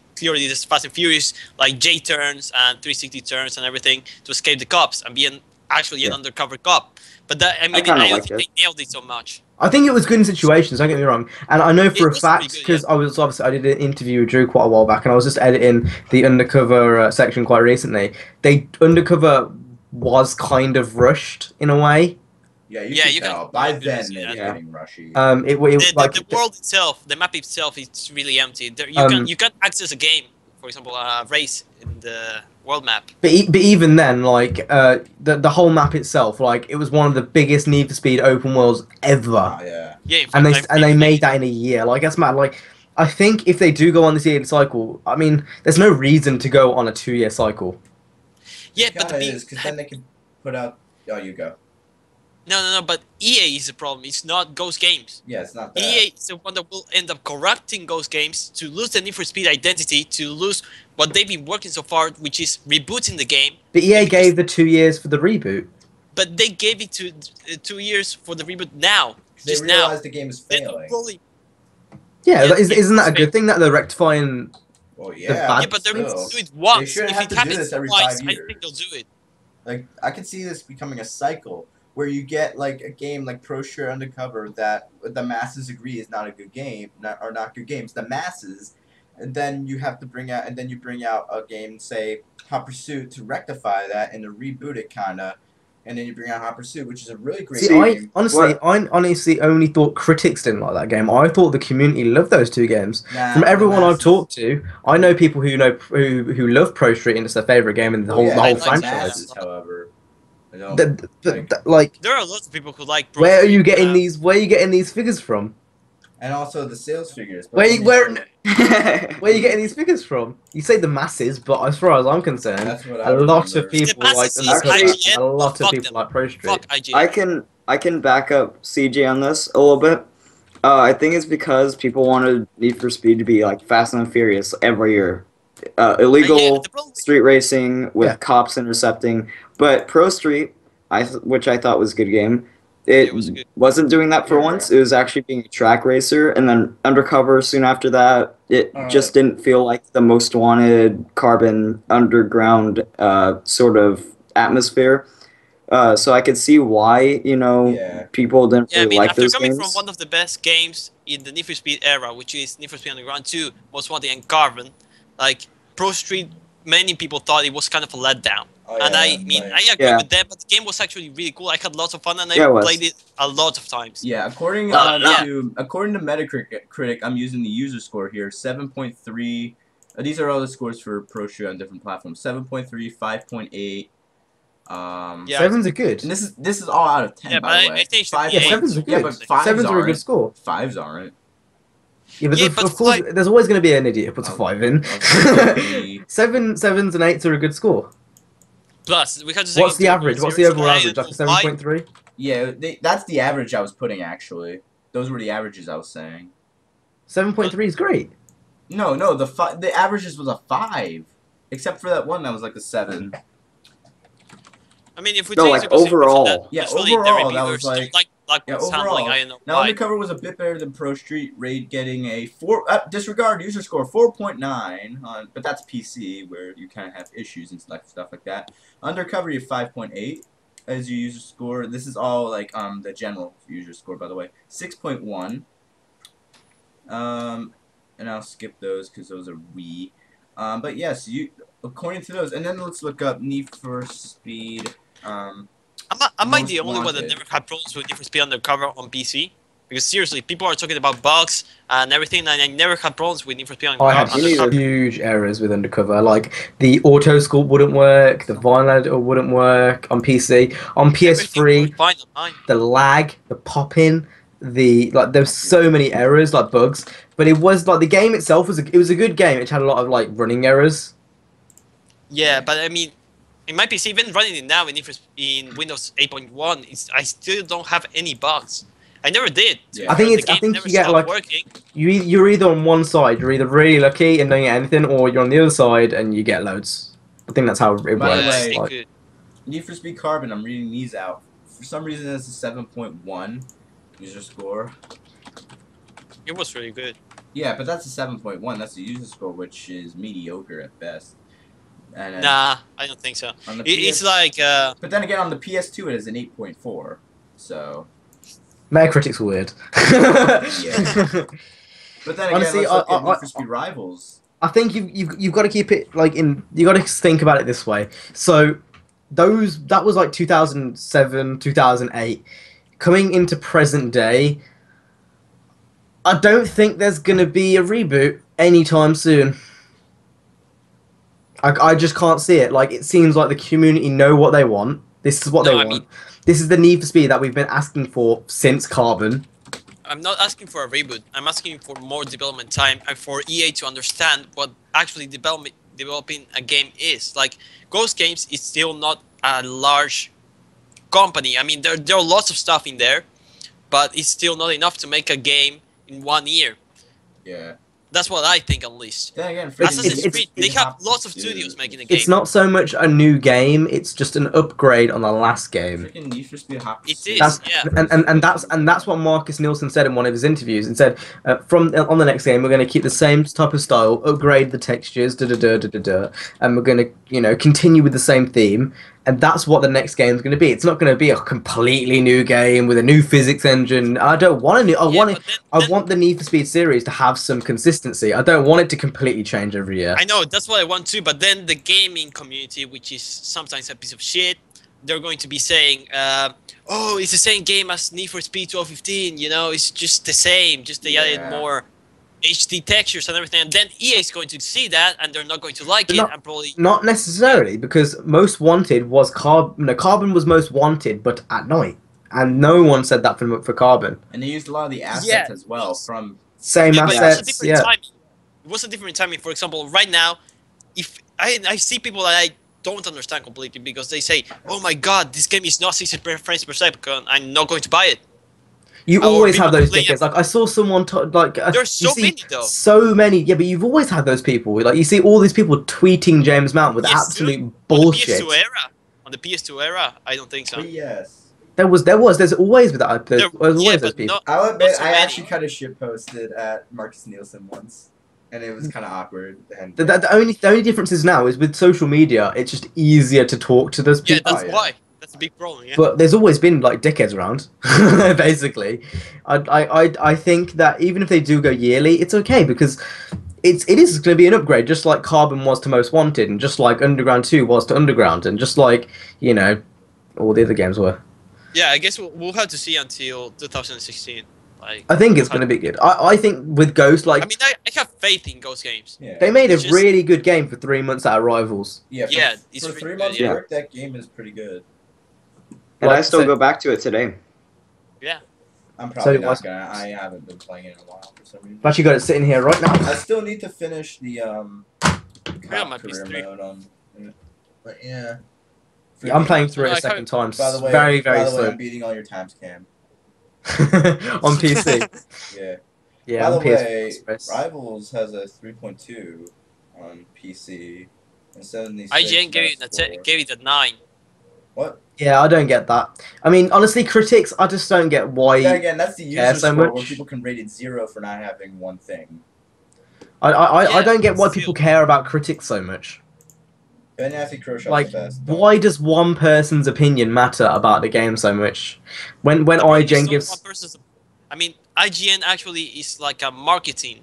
this Fast and Furious, like J turns and 360 turns and everything to escape the cops and be actually an Yeah. undercover cop. But that, I mean, kinda I don't liked think it. they nailed it so much. I think it was good in situations. Don't get me wrong, and I know for It a was fact pretty good, because I did an interview with Drew quite a while back, and I was just editing the Undercover section quite recently. Undercover was kind of rushed in a way. Yeah, Yeah, can you can- tell. By you can then, see it's that. getting rushy. The world itself, the map itself, it's really empty. There, you can't access a game, for example, a race in the world map. But even then, like the whole map itself, like it was one of the biggest Need for Speed open worlds ever, Oh, yeah. Yeah, in and fact, they made that in a year. Like that's mad. Like I think if they do go on this yearly cycle, I mean, there's no reason to go on a 2-year cycle. Yeah, It but kinda is, because then they can put out. Oh, you go. no. But EA is the problem. It's not Ghost Games. Yeah, it's not that. EA is the one that will end up corrupting Ghost Games to lose the Need for Speed identity, to lose what they've been working so far, which is rebooting the game. But EA Because- gave the 2 years for the reboot. But they gave it to 2 years for the reboot now, They just realize now. the game is They're not failing. fully- Yeah, Yeah, isn't that a it's good thing that they're rectifying? Well, bad- yeah. Yeah, but they're going still. to do it once. They shouldn't If have it to do happens this every twice, 5 I years. think they'll do it. Like, I can see this becoming a cycle where you get like a game like Pro Street Undercover that the masses agree is not a good game, not good games. The masses, and then you have to bring out, and then you bring out a game, say Hot Pursuit, to rectify that and to reboot it, kinda. And then you bring out Hot Pursuit, which is a really great See, game. I honestly only thought critics didn't like that game. I thought the community loved those 2 games. Nah, From the everyone I've masses- talked to, I know people who love Pro Street and it's their favorite game in the whole Yeah, the whole I like franchise. masses, however, I don't. Like, There are lots of people who like. where are you Pro Street, getting these? Where are you getting these figures from? And also the sales figures. but Where let you, me where show where are you getting these figures from? You say the masses, but as far as I'm concerned, That's what I a lot remember. of people The like masses is Undercover, IGN, and a lot of fuck people them. like Pro Street. Fuck IGN. I can back up CJ on this a little bit. I think it's because people wanted Need for Speed to be like Fast and Furious every year. Yeah, Illegal the problem. street racing with Yeah. cops intercepting. But Pro Street, which I thought was a good game, Yeah, it it was good. wasn't doing that for Yeah. once. It was actually being a track racer, and then Undercover soon after that. It just didn't feel like the most wanted carbon underground sort of atmosphere. So I could see why, Yeah. people didn't Yeah, I really mean, like after those coming from games. one of the best games in the Need for Speed era, which is Need for Speed Underground 2, Most Wanted, and Carbon, like Pro Street, many people thought it was kind of a letdown. Oh, And yeah, I mean, like- I agree Yeah. with that, but the game was actually really cool. I had lots of fun, and I Yeah, it was. played it a lot of times. Yeah, according Yeah. to Metacritic, I'm using the user score here, 7.3. These are all the scores for Pro Street on different platforms. 7.3, 5.8. Yeah. Sevens are good. And this is all out of 10, Yeah, by but the I way. think it should Five be Yeah, eight. sevens are Yeah, good. but fives Sevens are a aren't. good score. Fives aren't. Yeah, but, Yeah, there's, but of course, there's always going to be an idiot who puts a Oh, 5 in. okay. Sevens and 8s are a good score. Plus, we had to say What's the average? What's the overall average? Like a Why? 7.3? Yeah, that's the average I was putting, actually. Those were the averages I was saying. 7.3 is great. No, the averages was a 5. Except for that one that was like a 7. I mean, if we No, take like, into consideration overall. Yeah, usually the overall, that reviewers was like- don't like Yeah, what's handling. overall. I don't know Now, why. Undercover was a bit better than Pro Street, Raid getting a 4... disregard user score, 4.9, but that's PC, where you kind of have issues and stuff like that. Undercover, you have 5.8 as your user score. This is all, like, the general user score, by the way. 6.1. And I'll skip those, because those are Wii. But yes, according to those, and then let's look up Need for Speed, Am I the Most only one that Wanted. never had problems with Need for Speed Undercover on PC? Because seriously, people are talking about bugs and everything, and I never had problems with Need for Speed I had Undercover. huge errors with Undercover. Like, the auto sculpt wouldn't work, the vinyl editor wouldn't work on PC. On Everything PS3, worked fine on mine. the lag, the popping, there's so many errors, like bugs. But it was like the game itself was a good game. It had a lot of like running errors. Yeah, but I mean, in my PC, even running it now in Windows 8.1, I still don't have any bugs. I never did. Yeah. I think The it's I game think never you get stopped like working. you're either on one side, you're either really lucky and don't get anything, or you're on the other side and you get loads. I think that's how it By the works. way- like- Good. Need for Speed Carbon, I'm reading these out. For some reason, it's a 7.1 user score. It was really good. Yeah, but that's a 7.1. That's the user score, which is mediocre at best. And then Nah, I don't think so. on the It's PS like, But then again, on the PS2, it is an 8.4. So, Metacritic's weird. Yeah. but then again, Honestly, let's look at I- Need for Speed Rivals. I think you've got to keep it like in. You got to think about it this way. So that was like 2007, 2008. Coming into present day, I don't think there's gonna be a reboot anytime soon. I just can't see it. Like, it seems like the community know what they want. This is what No, they I want. mean- This is the Need for Speed that we've been asking for since Carbon. I'm not asking for a reboot. I'm asking for more development time and for EA to understand what actually developing a game is. Like, Ghost Games is still not a large company. I mean, there are lots of stuff in there, but it's still not enough to make a game in 1 year. Yeah. That's what I think, at least. Then again, Assassin's it's- Creed, they have lots of studios making a game. It's not so much a new game; it's just an upgrade on the last game. Freaking Need for Speed have to It say- is. That's yeah. and that's what Marcus Nielsen said in one of his interviews, and said from on the next game we're going to keep the same type of style, upgrade the textures, and we're going to continue with the same theme, and that's what the next game is going to be. It's not going to be a completely new game with a new physics engine. I don't want a new. I want the Need for Speed series to have some consistency. I don't want it to completely change every year. I know, that's what I want too, but then the gaming community, which is sometimes a piece of shit, they're going to be saying, oh, it's the same game as Need for Speed 2015, it's just the same, just they added Yeah. more HD textures and everything, and then EA is going to see that, and they're not going to like it, and probably... Not necessarily, because Most Wanted was Carbon. No, Carbon was Most Wanted, but at night, and no one said that for Carbon. And they used a lot of the assets Yeah. as well from. Same Yeah, but it was a assets, different yeah. timing. It was a different timing. For example, right now, if I see people that I don't understand completely because they say, "Oh my God, this game is not 60 frames per second. I'm not going to buy it." You Or always people have those complain dickheads. Like I saw someone There's you so see many though. so many. Yeah, but you've always had those people. Like you see all these people tweeting James Mount with PS2? absolute On the bullshit. PS2 era? On the PS2 era? I don't think so. But yes. There's always with that. There's Yeah, always those but people. I'll not admit, so I many. actually kind of shit posted at Marcus Nielsen once, and it was kind of awkward. And The only difference is now is with social media, it's just easier to talk to those Yeah, people. that's Oh, yeah. why. That's a big problem, yeah. But there's always been like dickheads around, basically. I think that even if they do go yearly, it's okay because it is going to be an upgrade, just like Carbon was to Most Wanted, and just like Underground 2 was to Underground, and just like all the other games were. Yeah, I guess we'll have to see until 2016. Like, I think it's going to be good. I think with Ghost, like I mean, I have faith in Ghost games. yeah, they made a It's just- really good game for 3 months out of Rivals. yeah, Yeah, it's for really 3 good, months yeah. work, that game is pretty good. And Like, I still so- go back to it today. Yeah. I'm probably do I. not gonna. I haven't been playing it in a while for some reason. I've actually got it sitting here right now. I still need to finish the Yeah, my career PS3. mode on. But yeah. Yeah, I'm playing through it No, a I second time. By the way, very by the way, slow I'm beating all your times, Cam. on PC. Yeah. Yeah, By the on way, PS4. Rivals has a 3.2 on PC and 76. IGN gave it a 9. What? Yeah, I don't get that. I mean, honestly, critics, I just don't get why. Then again, that's the user Yeah, so score where much. people can rate it 0 for not having one thing. I Yeah, don't get why still. people care about critics so much. Ben Affleck Crochet Like, the best. why does one person's opinion matter about the game so much? When I mean, it's IGN not gives one person's- I mean, IGN actually is like a marketing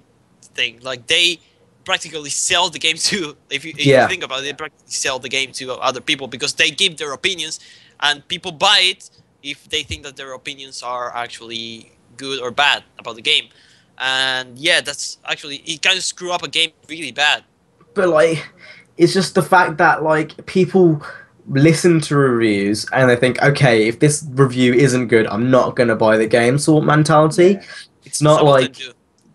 thing. Like they practically sell the game to. If you Yeah. think about it, they practically sell the game to other people because they give their opinions, and people buy it if they think that their opinions are actually good or bad about the game. And yeah, that's actually it kind of screw up a game really bad. but like it's just the fact that like people listen to reviews and they think, okay, if this review isn't good, I'm not gonna buy the game sort of mentality. Yeah. It's not Some of them like do.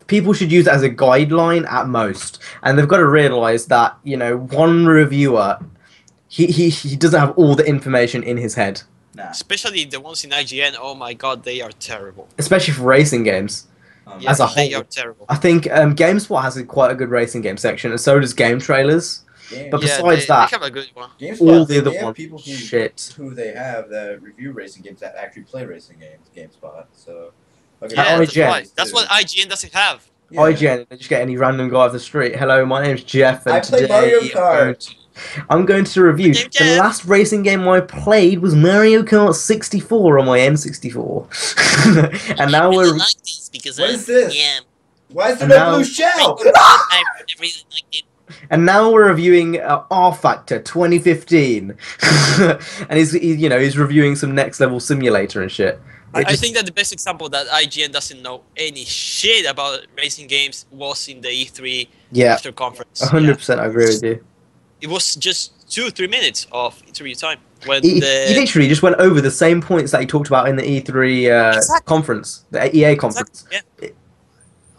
people should use it as a guideline at most, and they've got to realize that one reviewer he doesn't have all the information in his head, Nah. Especially the ones in IGN. Oh my god, they are terrible. especially for racing games. Yeah, As a they whole. are terrible. I think GameSpot has quite a good racing game section, and so does Game Trailers. Game, But Yeah, besides they that, have a good one. GameSpot, all the other they have ones, people shit. who they have that review racing games that actually play racing games. GameSpot. So. Okay, At Yeah, that's IGN. why. That's what IGN doesn't have. Yeah. IGN, they just get any random guy off the street. Hello, my name's Jeff, and I play today Mario I'm Kart. I'm going to review. name's The Jeff. last racing game I played was Mario Kart 64 on my N64, and now we're like this because What is this? Yeah, Why is there And no now- blue shell? I really like it. and now we're reviewing R Factor 2015, and he's reviewing some next level simulator and shit. I think that the best example that IGN doesn't know any shit about racing games was in the E3 Yeah, after conference. 100%. I agree with you. It was just 2-3 minutes of interview time when He the literally just went over the same points that he talked about in the E3 Exactly. conference, the EA conference. yeah.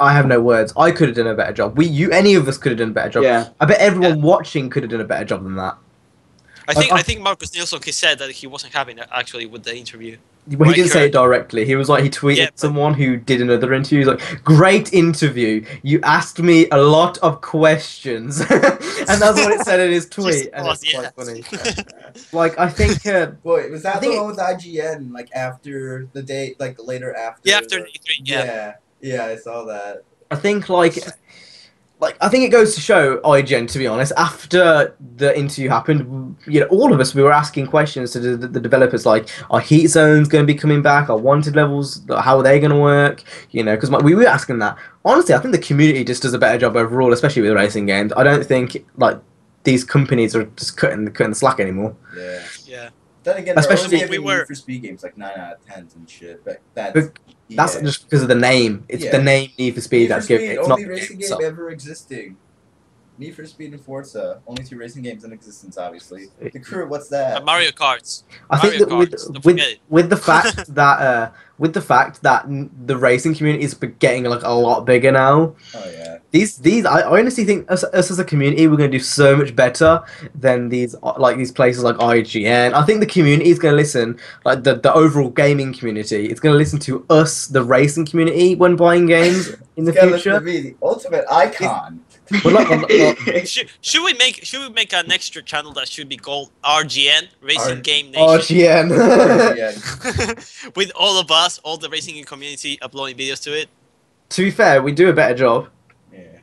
I have no words. I could have done a better job. Any of us could have done a better job. Yeah. I bet everyone watching could have done a better job than that. I think Marcus Nielsen he said that he wasn't happy actually with the interview. Well, he Right, didn't say correct. it directly. He was like, he tweeted Yeah, but- someone who did another interview. He's like, great interview. You asked me a lot of questions. And that's what it said in his tweet. And it's quite funny. Like, I think... Wait, was I that the think one with IGN? Like after the date, like later after? Yeah, after the the E3, yeah. Yeah, I saw that. I think I think it goes to show IGN, to be honest, after the interview happened, all of us, we were asking questions to the developers, like, are heat zones going to be coming back? Are wanted levels, how are they going to work? Because we were asking that. Honestly, I think the community just does a better job overall, especially with racing games. I don't think, these companies are just cutting the slack anymore. Yeah. Yeah. Then again, Especially- they're always We were- Need for Speed games like 9 out of 10s and shit. But that's That's just because of the name. It's Yeah. the name Need for Speed Need for that's giving Speed, it. It's not only the racing game game itself. ever existing. Need for Speed and Forza, only 2 racing games in existence, obviously. The Crew, what's that? Mario Karts. I think Mario that Kart, don't with forget it. with the fact that with the fact that the racing community is getting like a lot bigger now. Oh yeah. I honestly think us as a community we're going to do so much better than these places like IGN. I think the community is going to listen, like the overall gaming community, it's going to listen to us, the racing community, when buying games in the Gotta listen to future. me, the ultimate icon. Should we make an extra channel that should be called RGN Racing Game Oh, Nation? Yeah. With all of us, all the racing community uploading videos to it. To be fair, we do a better job.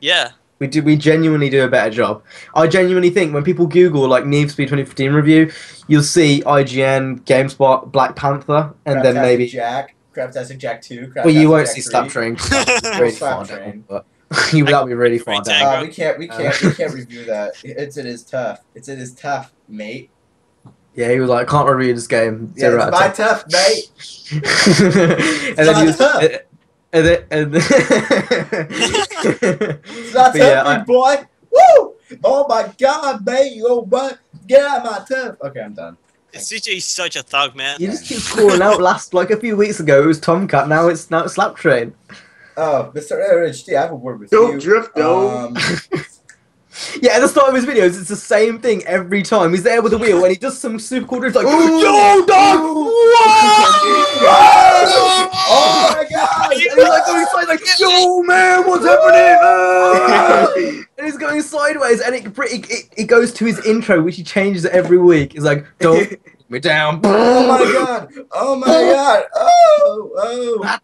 Yeah. We genuinely do a better job. I genuinely think when people Google like Need for Speed 2015 review, you'll see IGN, GameSpot, Black Panther, and then maybe Jack, CraptasticJack 2. Well, you won't see Slap Slaptrain. Really far Slaptrain. down, but that'll be really far Tag. down. We can't review that. It is tough. It is tough, mate. Yeah, he was like, I can't review this game. Yeah, 0 out it's of my tough, mate. 10. And then he was, tough. and then It's not But yeah, tough, big boy. Woo! Oh my god, mate. Oh what? Get out of my tough. Okay, I'm done. CJ is such a thug, man. you just keep calling out. Like a few weeks ago, it was Tomcat. Now it's Slaptrain. Oh, Mr. RHD, I have a word with Don't you. drift, though. Yeah, at the start of his videos, it's the same thing every time. He's there with a wheel and he does some super cool drift like, Ooh. Yo, dog! Oh my god! And he's like going sideways, like, yo, man, what's happening? And he's going sideways, and it goes to his intro, which he changes every week. He's like, don't put me down. Oh my god! Oh my god! Oh!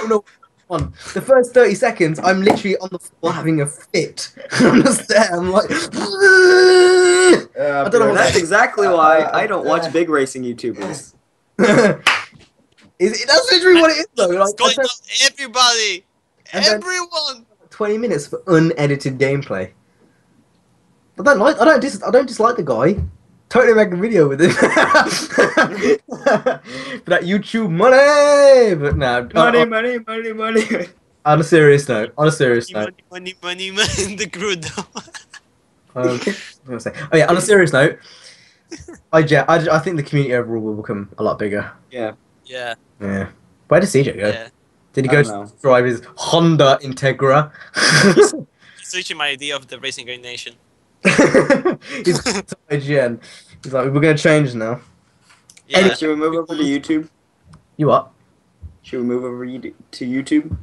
No. The first 30 seconds, I'm literally on the floor having a fit. I'm just there. I'm like, I don't know. That's exactly why I don't watch big racing YouTubers. That's literally what it is, though. Like, It's going on everybody! And then- Everyone! 20 minutes for unedited gameplay. I don't dislike the guy. Totally make a video with him. For that YouTube money! But no. Money. On a serious note. Money, the crew though. What was I gonna say? Oh yeah, on a serious note, I think the community overall will become a lot bigger. Yeah. Yeah, Yeah. Where did CJ go? yeah. Did he I go don't know. to drive his Honda Integra? It's literally my idea of the Racing Game Nation. He's to IGN. He's like, we're gonna change now. Yeah. Should we move over to YouTube? You what? Should we move over to YouTube?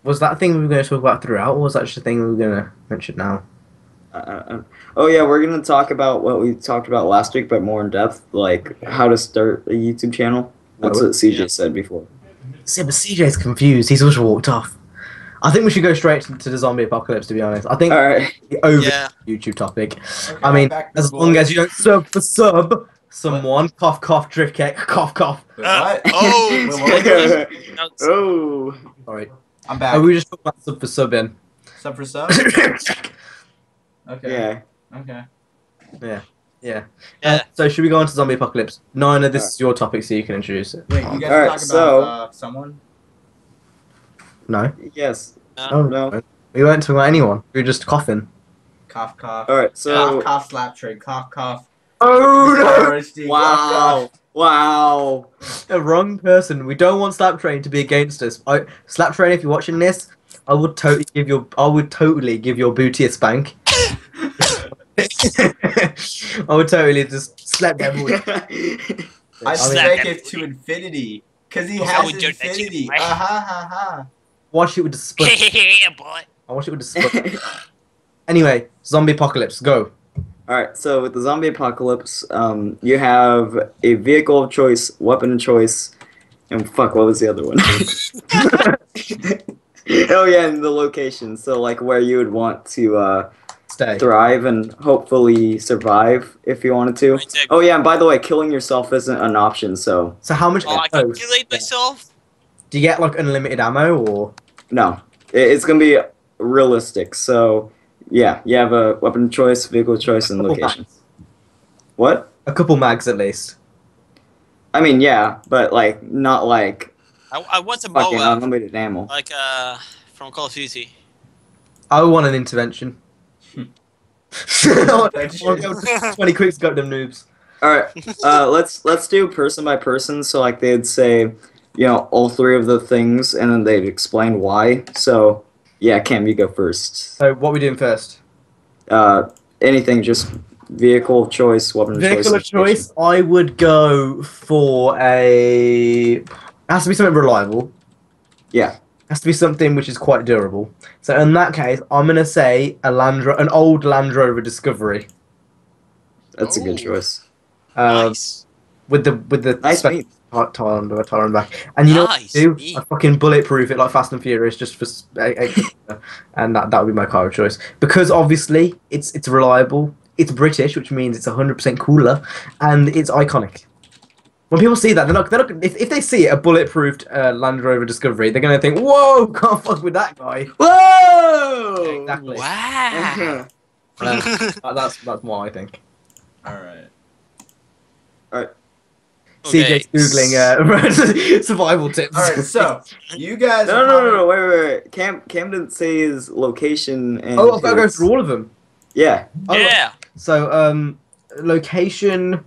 Was that thing we were gonna talk about throughout, or was that just a thing we were gonna mention now? Oh yeah, we're gonna talk about what we talked about last week, but more in depth, like how to start a YouTube channel. That's what CJ said before. See, but CJ's confused. He's just walked off. I think we should go straight to the zombie apocalypse. To be honest, I think All right. over Yeah. YouTube topic. Okay, I mean, back to as the long boys. as you don't sub someone, cough cough drift kick, cough cough. Wait, what? Oh! Wait, what? No, Oh. Alright. I'm back. Oh, we were just talking about sub for sub in. Sub for sub? Okay. Yeah. Okay. Yeah. Yeah. So should we go on to zombie apocalypse? No, this is your topic, so you can introduce it. Wait, you guys Alright, talk so- about someone? No. Yes. Oh No. We weren't talking about anyone. We were just coughing. Cough, cough. All right. So. Cough, cough, slap trade. Cough, cough. Oh RHD, Wow. Wow. The wrong person. We don't want Slaptrain to be against us. Slaptrain, if you're watching this, I would totally give your booty a spank. I would totally just slap them all. I Slap spank him. it to infinity. Because he Also, has with your infinity. neck. Ha. Watch it with the split. yeah, boy. I watch it with the split. Anyway, zombie apocalypse, go. Alright, so with the zombie apocalypse, you have a vehicle of choice, weapon of choice, and fuck, what was the other one? Oh yeah, and the location, so like where you would want to Stay. thrive and hopefully survive if you wanted to. Oh yeah, and by the way, killing yourself isn't an option, so So how much? Oh, I oh, calculate myself. do you get like unlimited ammo or? no. It's gonna be realistic, so yeah, you have a weapon of choice, vehicle of choice, and Couple location. mags. What? A couple mags at least. I mean, yeah, but like, not like I want a fucking MOA, unlimited ammo. like from Call of Duty. I want an intervention. I want 20 quick scope them noobs. Alright, let's do person by person, so like they'd say all three of the things, and then they'd explain why. So, yeah, Cam, you go first. So what are we doing first? Anything, just vehicle of choice, weapon of choice. Vehicle of choice, I would go for a... It has to be something reliable. Yeah. It has to be something which is quite durable. So in that case, I'm going to say an old Land Rover Discovery. That's a good Oh. choice. Nice. With the Nice meat. tire under a tire on the back. And you know what I Nice do? meat. I fucking bulletproof it like Fast and Furious just for... and that would be my car of choice. Because obviously, it's reliable. It's British, which means it's 100% cooler, and it's iconic. When people see that, they're not if they see a bulletproofed Land Rover Discovery, they're gonna think, "Whoa, can't fuck with that guy." Whoa! Exactly. Wow. That's what I think. All right. CJ's googling survival tips. All right. So you guys. No, wait. Cam didn't say his location and Oh, I've got to go his- through all of them. Yeah. Oh, Yeah. So, location.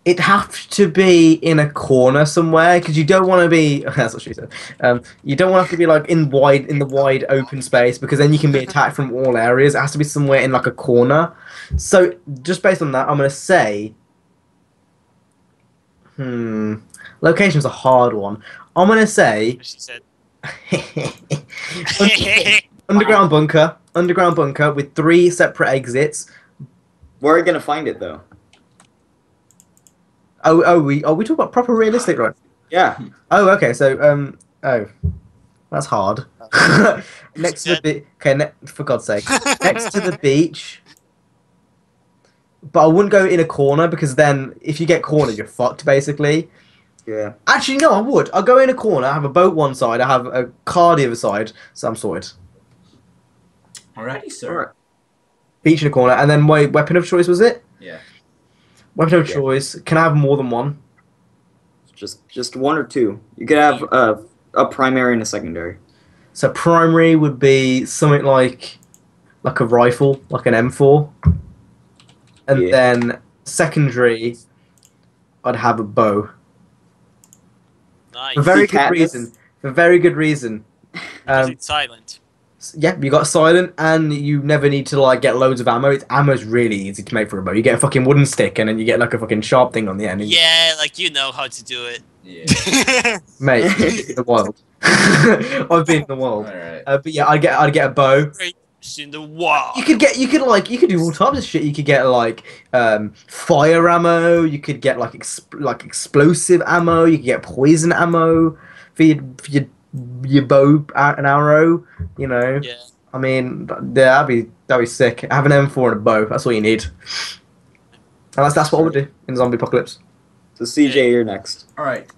It has to be in a corner somewhere because you don't want to be. That's what she said. You don't want to be like in the wide open space because then you can be attacked from all areas. It has to be somewhere in like a corner. So just based on that, I'm gonna say. Location's a hard one. I'm gonna say. She said. Underground bunker with 3 separate exits. Where are you gonna find it though? We talk about proper realistic, right? Yeah. Oh, okay. So, that's hard. Next to the beach. Okay, for God's sake, next to the beach. But I wouldn't go in a corner because then, if you get cornered, you're fucked, basically. Yeah. Actually, no, I would. I'll go in a corner. I have a boat one side. I have a car the other side. So I'm sorted. Alrighty, sir. All right. Beach in a corner, and then my weapon of choice was it? Yeah. Weapon of choice. Can I have more than one? Just one or two. You could have a primary and a secondary. So primary would be something like a rifle, like an M4, and Yeah. then secondary, I'd have a bow. Nice. For very See, good Katniss? reason. For very good reason. Because it's silent. Yeah, you got silent, and you never need to like get loads of ammo. Ammo's really easy to make for a bow. You get a fucking wooden stick, and then you get like a fucking sharp thing on the end. And Yeah, like you know how to do it. Yeah. mate, in the wild. I've been in the wild. Alright. But yeah, I'd get a bow. It's in the wild. You could do all types of shit. You could get like fire ammo. You could get like explosive ammo. You could get poison ammo for your bow and arrow. You know. Yeah. I mean, yeah, that'd be sick. Have an M4 and a bow. That's all you need. And that's what I would do in zombie apocalypse. So CJ, you're next. Alright.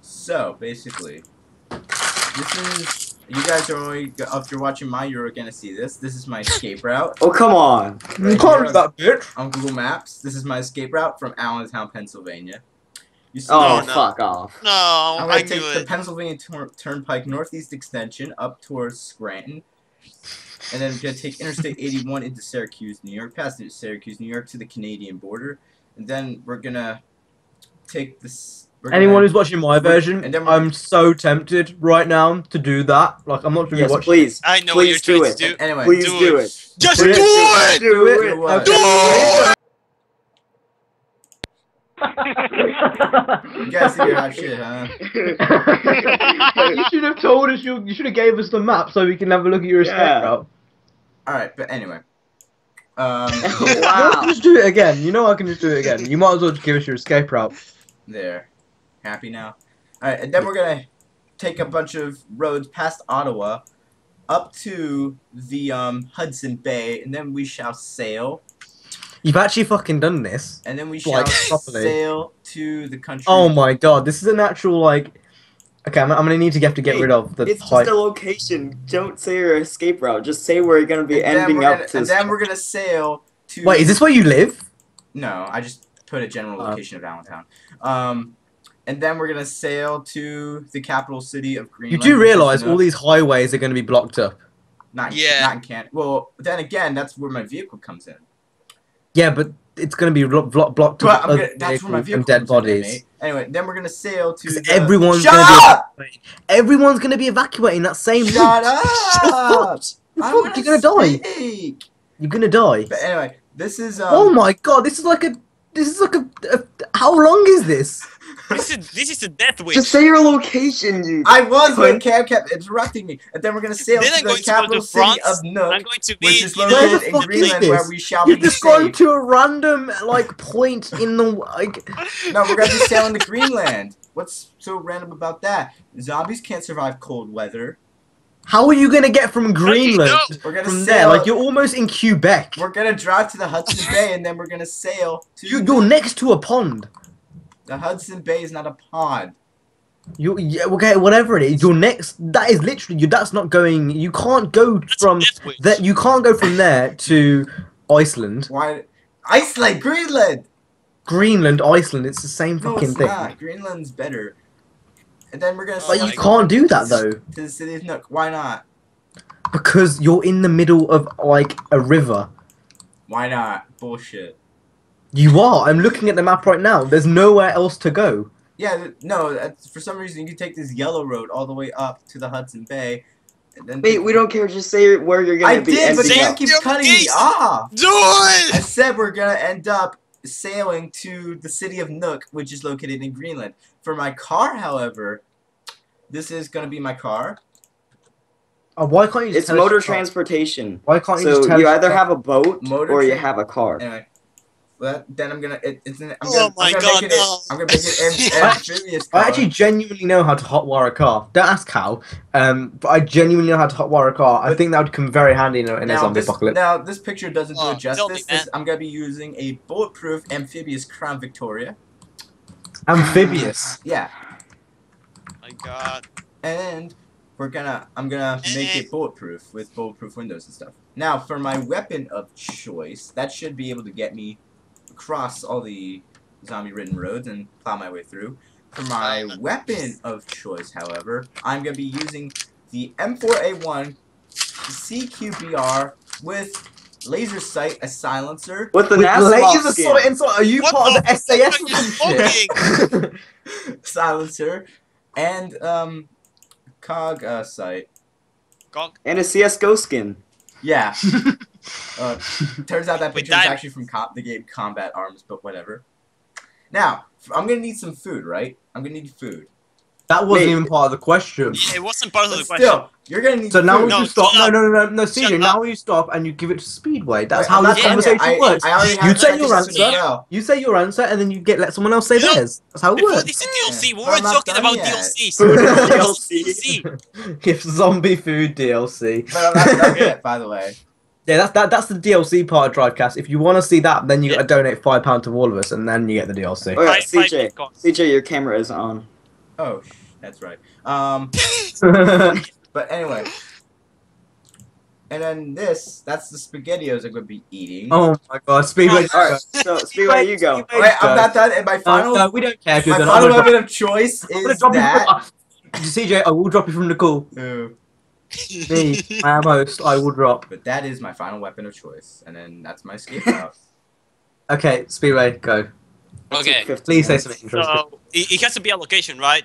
So basically, this is you guys are only if you're watching mine, you're gonna see this. This is my escape route. Oh come on. Right Can't here do that, bitch. on Google Maps. This is my escape route from Allentown, Pennsylvania. You see, Oh no. fuck off. No, I'm I gonna take knew the it. Pennsylvania Turnpike Northeast Extension up towards Scranton, and then I'm gonna take Interstate 81 into Syracuse, New York, past Syracuse, New York to the Canadian border, and then we're gonna take this. Anyone who's watching my version, and then I'm so tempted right now to do that. Like, I'm not really Yes, watching. please. I know what you're Please do trying it. to do. Anyway, Please do it. Just Do do it. it! Do it. Do what? Okay. You guys figure out shit, huh? You should have told us. You should have gave us the map so we can have a look at your escape Yeah. route. All right, but anyway. Wow. I can just do it again. You know I can just do it again. You might as well just give us your escape route. There. Happy now? Alright, and then we're gonna take a bunch of roads past Ottawa up to the Hudson Bay, and then we shall sail. You've actually fucking done this. And then we shall Like, properly. sail to the country. Oh my god, this is an actual like. Okay, I'm gonna need to get Hey, rid of the It's height. just a location. Don't say your escape route. Just say where you're gonna be ending up to. And then we're gonna sail to. Wait, is this where you live? No, I just put a general Oh. location of Allentown. And then we're gonna sail to the capital city of You Greenland. do which is realize all enough- these highways are going to be blocked up. Not, Yeah. not in Canada. Well, then again, that's where my vehicle comes in. Yeah, but it's gonna be blocked But with that's where my vehicles vehicle and dead comes in, bodies. mate. Anyway, then we're gonna sail to Because the. everyone's Shut gonna be up! evacuating. Everyone's gonna be evacuating that same Shut route. You're up! fucked. You're I fucked. want You're to gonna die. speak. You're gonna die. But anyway, this is Oh my god, this is like a. This is like a. How long is this? This is the death wish. Just say your location, you. I was, but cunt. Cam kept interrupting me, and then we're gonna sail Then to I'm the going to go capital to city France. of Nook, I'm going to be, which is you know, Where the located in fuck is Greenland, this? where we shall You've be just gone saved. to a random like point in the like. No, we're gonna be sailing to Greenland. What's so random about that? Zombies can't survive cold weather. How are you gonna get from Greenland We're gonna from sail. there? Like you're almost in Quebec. We're gonna drive to the Hudson Bay, and then we're gonna sail to. You're next to a pond. The Hudson Bay is not a pond. Yeah, okay, whatever it is. You're next. That is literally you. That's not going. You can't go from death wish. that. You can't go from there to Iceland, Why? Iceland, Greenland. Greenland, Iceland. It's the same No, fucking it's thing. not. Greenland's better. And then we're gonna. Oh But sail you my to- can't do that though To the city of Nook. Why not? because you're in the middle of like a river. Why not? Bullshit. You are. I'm looking at the map right now. There's nowhere else to go. Yeah, no. For some reason, you can take this yellow road all the way up to the Hudson Bay. And then Wait, we don't care. Just say where you're gonna I be. did, but ending Dan up. keeps cutting me off. Do I it! said we're gonna end up sailing to the city of Nook, which is located in Greenland. For my car, however, this is gonna be my car. Why can't you? Just It's tell us motor your car? transportation. Why can't you just So tell you us either your have a boat Motor or you tra- have a car. Anyway, well, then I'm gonna. Oh my God, no. I'm gonna make it amphibious I car. actually genuinely know how to hotwire a car. Don't ask how. But I genuinely know how to hotwire a car. I But- think that would come very handy in a zombie apocalypse. Now this picture doesn't do Oh, it tell me, justice. man. I'm gonna be using a bulletproof amphibious Crown Victoria. Amphibious. Yeah, My God. and I'm gonna make it bulletproof with bulletproof windows and stuff. Now for my weapon of choice, that should be able to get me across all the zombie-ridden roads and plow my way through. For my weapon of choice, however, I'm gonna be using the M4A1 CQBR with laser sight, a silencer, With the With NASA laser skin. sight inside. Are you What part of the the SAS fuck or are you some shit? silencer, and cog sight. Gog. And a CS:GO skin. Yeah. Turns out that Wait, picture is that- actually from the game Combat Arms, but whatever. Now, I'm gonna need some food, right? I'm gonna need food. That wasn't Wait. even part of the question. Yeah, it wasn't part of the But question. still, you're gonna need So now food. we No, should stop. shut No, up. CJ. Shut Now up. you stop and you give it to Speedway. That's Wait, how I'm this not done yet. conversation works. I already have You say your seconds answer. as well. You say your answer, and then you let someone else say You know, theirs. That's how it Before works. this is DLC, we I'm were not talking done about yet. DLCs. Food DLC. If zombie food DLC. But I'm not done yet, by the way. Yeah, that's the DLC part of DriveCast. If you want to see that, then you got to donate £5 to all of us, and then you get the DLC. Oh yeah, Five CJ. Bitcoins. CJ, your camera is on. Oh, that's right. But anyway. And then that's the SpaghettiOs I'm gonna be eating. Oh my god, Speedway. All right, so Speedway, you go. Wait, I'm not done. And my final, No, we don't care. if you're my done. final I'm gonna weapon of choice I'm gonna is drop you that. from, CJ, I will drop you from the call. Ooh. Me, I am host. I will drop. But that is my final weapon of choice, and then that's my escape route. Okay, Speedway, go. Okay. 15 Please say minutes. something interesting. So it has to be a location, right?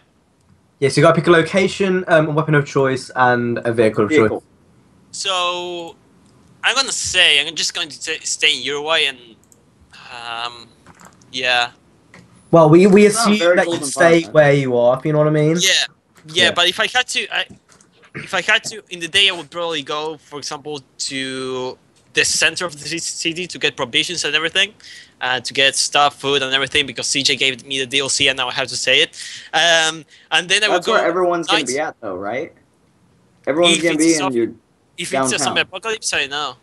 Yes, you got to pick a location, a weapon of choice, and a vehicle of choice. Vehicle. So I'm gonna say I'm just going to stay in Uruguay and yeah. Well, we It's not a assume very that cold you stay environment. where you are, if you know what I mean. Yeah, Yeah. but if I had to, in the day, I would probably go, for example, to the center of the city to get provisions and everything, to get stuff, food, and everything, because CJ gave me the DLC, and now I have to say it. And then I would That's go. where everyone's gonna night. be at, though, right? Everyone's If gonna it's be soft- in your. If it's a downtown. zombie apocalypse, I don't know.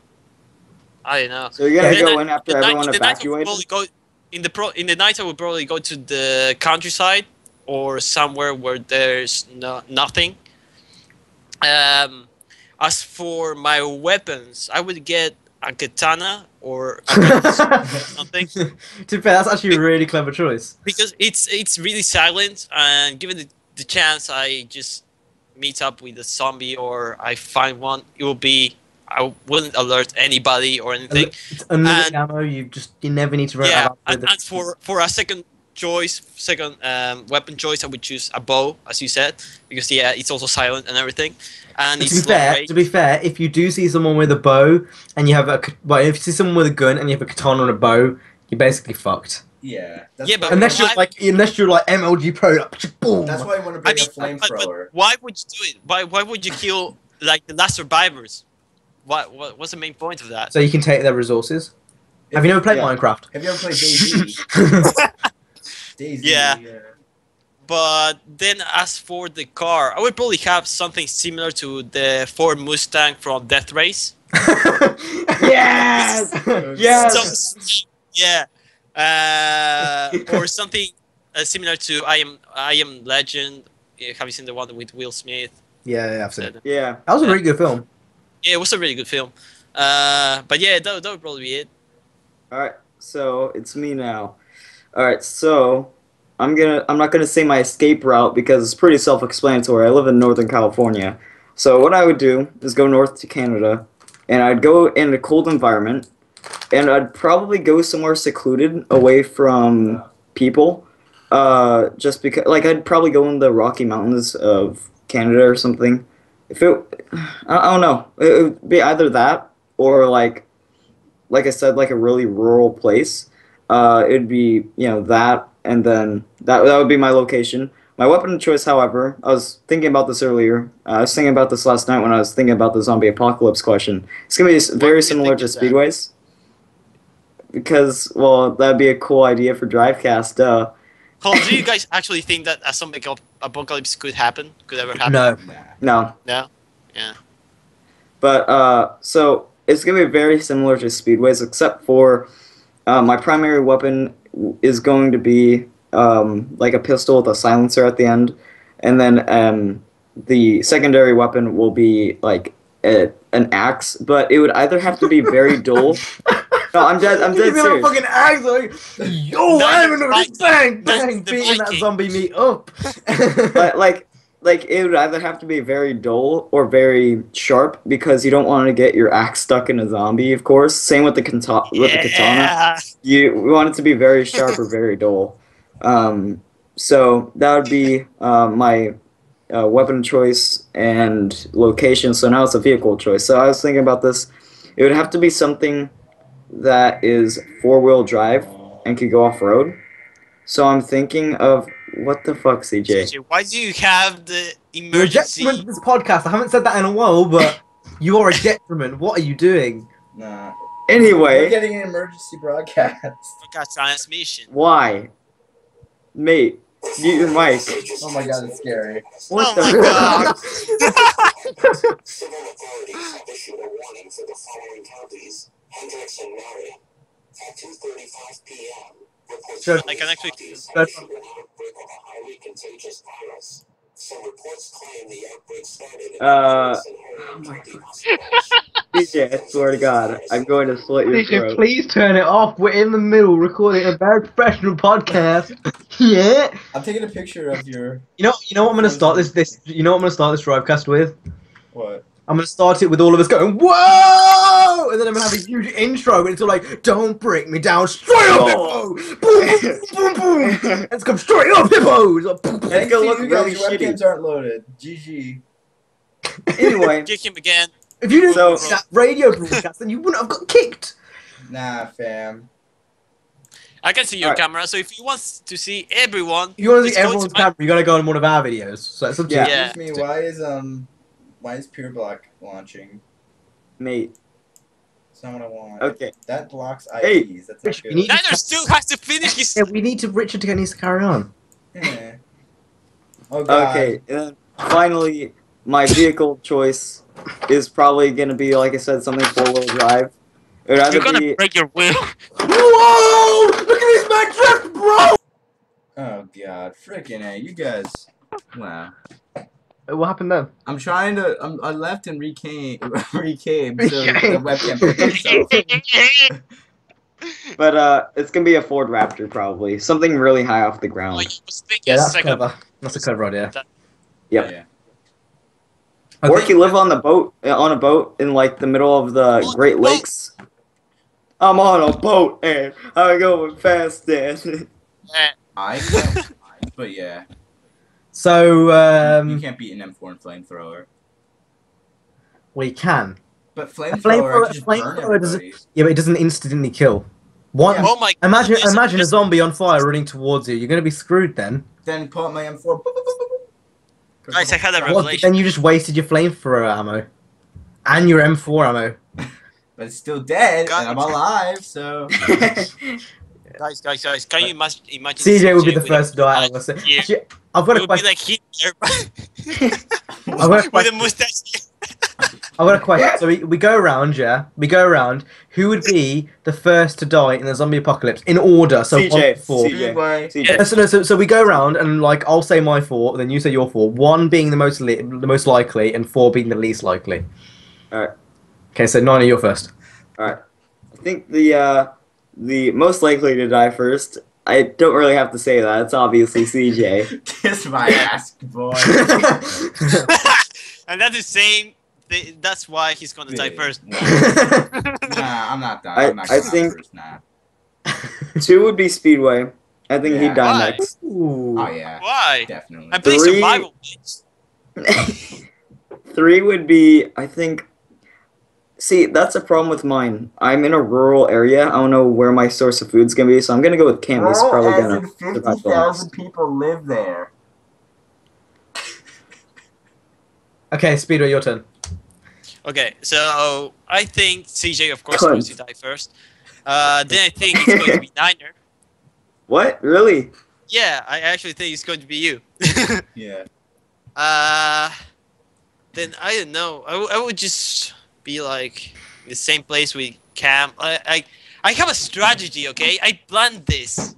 I don't know. So you're gonna Yeah, go Then in after the night- everyone in the night I would evacuated. probably go in the night. I would probably go to the countryside or somewhere where there's nothing. As for my weapons, I would get a katana or something To be fair, that's actually a really clever choice. because it's really silent, and given the chance I just meet up with a zombie or I find one, it will be I wouldn't alert anybody or anything. It's unlimited And- ammo. You never need to run Yeah, out of and for a second weapon choice, I would choose a bow, as you said, because yeah, it's also silent and everything, and To it's be fair, long range. if you do see someone with a bow and you have if you see someone with a gun and you have a katana and a bow, you're basically fucked. Yeah. Yeah, but Unless you're why- like MLG Pro, like, boom. That's why I want to I bring mean, a flamethrower. but why would you do it? Why would you kill like the last survivors? What's the main point of that? So you can take their resources. Have you never played Yeah. Minecraft? Have you ever played Daisy? Daisy. Yeah. But then, as for the car, I would probably have something similar to the Ford Mustang from Death Race. Yes! Yes! So, yeah, or something similar to I Am Legend. Have you seen the one with Will Smith? Yeah, I've seen it. Yeah. That was a really good film. Yeah, it was a really good film. But yeah, that would probably be it. Alright, so it's me now. Alright, so I'm not gonna say my escape route because it's pretty self-explanatory. I live in Northern California. So what I would do is go north to Canada, and I'd go in a cold environment, and I'd probably go somewhere secluded away from people. Just because, like, I'd probably go in the Rocky Mountains of Canada or something. If it, I don't know, it would be either that or like I said, like a really rural place. It'd be that, and then that would be my location. My weapon of choice, however, I was thinking about this earlier. I was thinking about this last night when I was thinking about the zombie apocalypse question. It's gonna be very did you similar think to of that? speedways, because that'd be a cool idea for DriveCast. Hold on, do you guys actually think that a zombie apocalypse could happen? Could ever happen? No. No. No? Yeah. But so it's gonna be very similar to speedways, except for my primary weapon is going to be like a pistol with a silencer at the end, and then the secondary weapon will be like an axe. But it would either have to be very dull. No, I'm dead. I'm dead You got a serious. fucking axe, like, yo, That's I'm gonna the bang, that's bang, the beating that Viking. zombie meat up. But like it would either have to be very dull or very sharp because you don't want to get your axe stuck in a zombie, of course. Same with the katana. Yeah. We want it to be very sharp or very dull. So that would be my weapon choice and location. So now it's a vehicle choice. So I was thinking about this. It would have to be something that is four-wheel drive and could go off-road. So I'm thinking of what the fuck, CJ? Why do you have the You're a emergency? detriment to this podcast. I haven't said that in a while, but you are a detriment. What are you doing? Nah. We're Anyway, getting an emergency broadcast. Podcast transmission. why, mate? Mute your mic. Oh my god, it's scary. What Oh the my god. Civil authorities have issued a warning for the following counties: Hendricks and Mary. At 2:35 p.m., reports Sure. I can actually- Sure. issued an outbreak of a highly contagious virus. Some reports claim the outbreak started in Hendricks and Harriet County hospitals. CJ, I swear to God, I'm going to slit your throat. Please turn it off. We're in the middle recording a very professional podcast. Yeah. I'm taking a picture of your You know what I'm gonna start this. You know what I'm gonna start this Drivecast with? what? I'm gonna start it with all of us going whoa, and then I'm gonna have a huge intro, and it's all like, "Don't break me down, straight up, hippo, boom, boom, boom, boom, and it's come straight up, hippos." Like, boom, boom. It's gonna look you really guys, your shitty. webcams aren't loaded. GG. Anyway, Kick him again. If you didn't So- see that radio broadcast, then you wouldn't have got kicked. Nah, fam. I can see your Alright. camera, so if you want to see everyone, If you want to just see go everyone's to my- camera, you gotta go on one of our videos. So it's up to Yeah. you. Yeah. Excuse me, why is Pure Block launching? mate. That's not what I want. Okay. That blocks Hey, IPs. That's not Rich, we good. need- Niner still has to finish his. Yeah, we need to Richard to needs to carry on. Eh. Oh god. Okay. And then finally, my vehicle choice is probably gonna be, like I said, something four-wheel drive. It would either You're gonna be break your wheel. Whoa! Look at this man drift, bro! Oh god. Freaking A. You guys. Wow. What happened then? I'm trying to. I left and recame so the webcam fixed itself. But it's gonna be a Ford Raptor probably. Something really high off the Oh, ground. I was thinking Yeah, a that's second. clever. That's a clever idea. Yep. Yeah. Or if you live on a boat in like the middle of the Great Lakes. I'm on a boat and I'm going fast, Dad. I can't, but yeah. So You can't beat an M4 and flamethrower. we can. But flamethrower just burn doesn't. everybody. Yeah, but it doesn't instantly kill. What? Yeah. Oh my Imagine goodness, imagine a just- zombie on fire running towards you. You're gonna be screwed then. Then pull out my M4. Guys, I had a What? revelation. Then you just wasted your flamethrower ammo and your M4 ammo. But it's still dead, God. and I'm alive, so... Guys, can you imagine CJ would be the with first to die. I like, must say. yeah. Actually, I've got It a would be question. like Hitler I've got a with a question. mustache. I've got a question. So we go around, yeah. We go around. Who would be the first to die in the zombie apocalypse in order? So CJ, 1 to 4. CJ. Yeah. So we go around and like I'll say my 4, then you say your 4. 1 being the most likely, and 4 being the least likely. Alright. Okay, so 9 are your first. Alright. I think the most likely to die first, I don't really have to say that. It's obviously CJ. Kiss my ass, boy. And that's the same. That's why he's gonna die first. Nah, I'm not dying. I'm not I going think- first, nah. 2 would be Speedway. I think Yeah. he'd die Why? next. Ooh. Oh, yeah. Why? Definitely. I'm playing 3 survival games. 3 would be, I think... See, that's a problem with mine. I'm in a rural area. I don't know where my source of food's gonna be, so I'm gonna go with Cam. He's probably gonna survive the longest. people live there. Okay, Speedway, your turn. Okay, so I think CJ, of course, Cunt. going to die first. Then I think it's going to be Niner. What? Really? Yeah, I actually think it's going to be you. Yeah. Then I don't know. I would just be like in the same place with Cam. I have a strategy, okay? I planned this.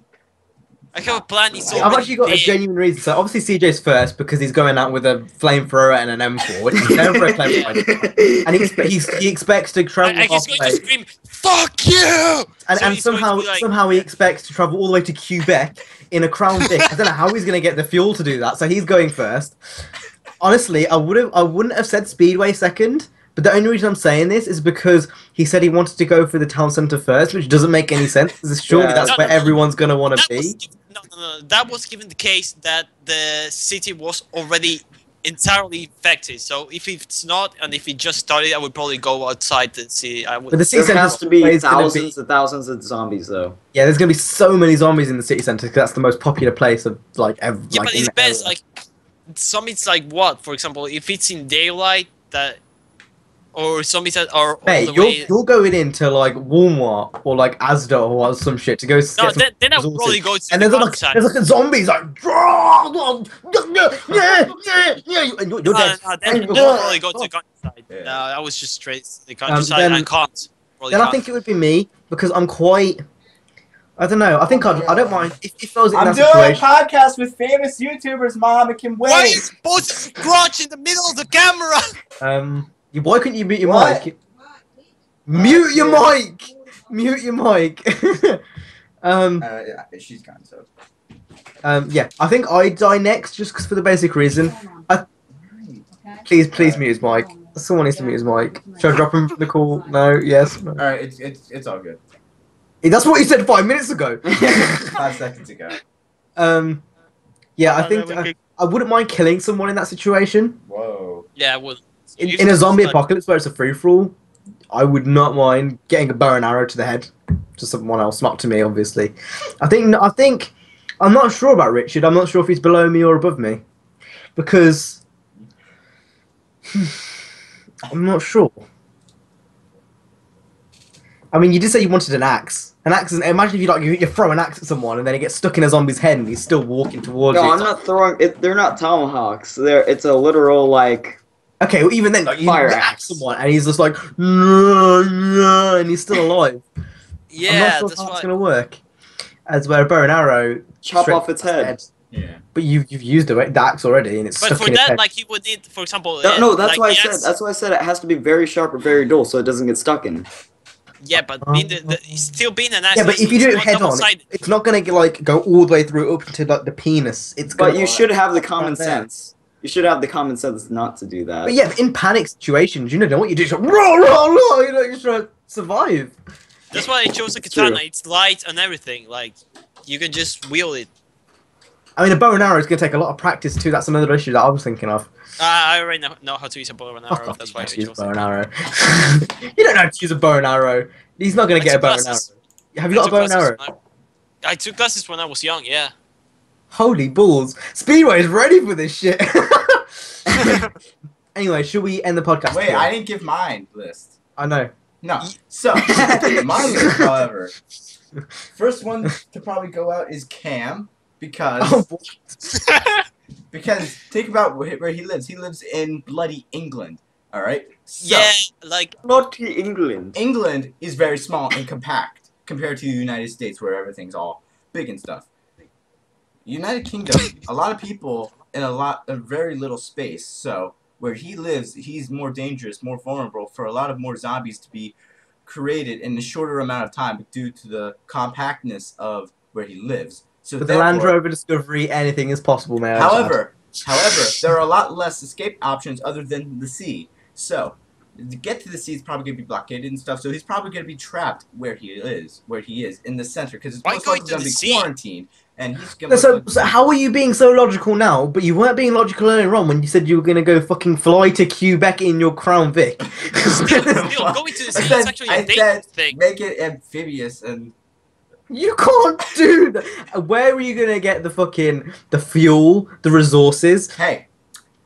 I have a plan. It's I've already actually got a there. genuine reason. So obviously CJ's first because he's going out with a flamethrower and an M4, which is known for a clever Yeah. idea. And he expects to travel I just going to halfway, scream, "Fuck you!" and, So and he's going to somehow be like- somehow he expects to travel all the way to Quebec in a Crown Vic. I don't know how he's going to get the fuel to do that. So he's going first. Honestly, I wouldn't have said Speedway second. But the only reason I'm saying this is because he said he wanted to go for the town centre first, which doesn't make any sense. Because surely Yeah. that's No, where no, everyone's going to want to That was be. no. That was given the case that the city was already entirely infected. So if it's not, and if it just started, I would probably go outside the city. I would. But the city There centre has to be is gonna thousands and thousands of zombies, though. Yeah, there's gonna be so many zombies in the city centre because that's the most popular place of like Yeah, like but in it the depends. area. Like, zombies like what? For example, if it's in daylight, that, or zombies that are all Mate, the you're way. you're going into like Walmart or like Asda or some shit to go. No, get some then I would resources. probably go to And the there's like countryside. zombies like and you're No, dead. then I would probably go to the countryside. Yeah. No, I was just straight to the countryside. then- I can't. Probably Then I can't. think it would be me because I'm quite. I don't know. I think I don't mind if I was in I'm that doing situation. a podcast with famous YouTubers, Mom. It can wait. Why is both crotch in the middle of the camera? Why couldn't you mute your What? mic? Mute your mic. Mute your mic. Yeah, she's gone, so. Yeah, I think I die next just 'cause for the basic reason. Please mute his mic. Someone needs to mute his mic. Should I drop him from the call? No, yes. No. Alright, it's all good. That's what he said 5 minutes ago. 5 seconds ago. Yeah, I think I wouldn't mind killing someone in that situation. Whoa. Yeah, I would. In a zombie apocalypse where it's a free-for-all, I would not mind getting a bow and arrow to the head. To someone else, not to me, obviously. I think I'm not sure about Richard. I'm not sure if he's below me or above me. Because I'm not sure. I mean, you did say you wanted an axe. An axe is, imagine if you throw an axe at someone and then it gets stuck in a zombie's head and he's still walking towards No, you. I'm not throwing it. They're not tomahawks. It's a literal like. Okay, well, even then, like you Fire axe axe. someone and he's just like, no, no, and he's still alive. I'm Yeah, not sure that's how it's why. gonna work. As where a bow and arrow Chop straight off its past head. Yeah. But you've used the axe already, and it's But stuck for in its that, head. like, you would need, for example. No, that's like why I the said. axe- That's why I said it has to be very sharp or very dull, so it doesn't get stuck in. Yeah, but being still being an axe. Yeah, but if you do it head on, double-sided. it's not gonna like go all the way through up to like the penis. It's gonna. But you should have the Right common there. sense. You should have the common sense not to do that. But yeah, in panic situations, you know what you do? Just roll, you know, you're trying to survive. That's why I chose the katana. It's light and everything. Like, you can just wield it. I mean, a bow and arrow is going to take a lot of practice too. That's another issue that I was thinking of. I already know how to use a bow and arrow. That's why I use chose bow it. and arrow. You don't know how to use a bow and arrow. He's not going to get a bow and arrow. Have you got a bow and arrow? I took classes when I was young, yeah. Holy balls. Speedway is ready for this shit. Anyway, should we end the podcast? Wait, I didn't give mine list. I know. No. So, my list, however, first one to probably go out is Cam, because think about where he lives. He lives in bloody England. All right. So, Yeah, like Bloody England. England is very small and compact compared to the United States, where everything's all big and stuff. United Kingdom, a lot of people in a very little space. So where he lives, he's more dangerous, more vulnerable for a lot of more zombies to be created in a shorter amount of time due to the compactness of where he lives. So with the Land Rover Discovery, anything is possible, man. However, there are a lot less escape options other than the sea. So to get to the sea is probably going to be blockaded and stuff. So he's probably going to be trapped where he is in the center, because it's most likely going to be quarantined. And he's gonna so how are you being so logical now, but you weren't being logical earlier on when you said you were going to go fucking fly to Quebec in your Crown Vic? still going to the sea is actually a dangerous thing. Make it amphibious and... You can't do that. Where are you going to get the fuel, the resources? Hey,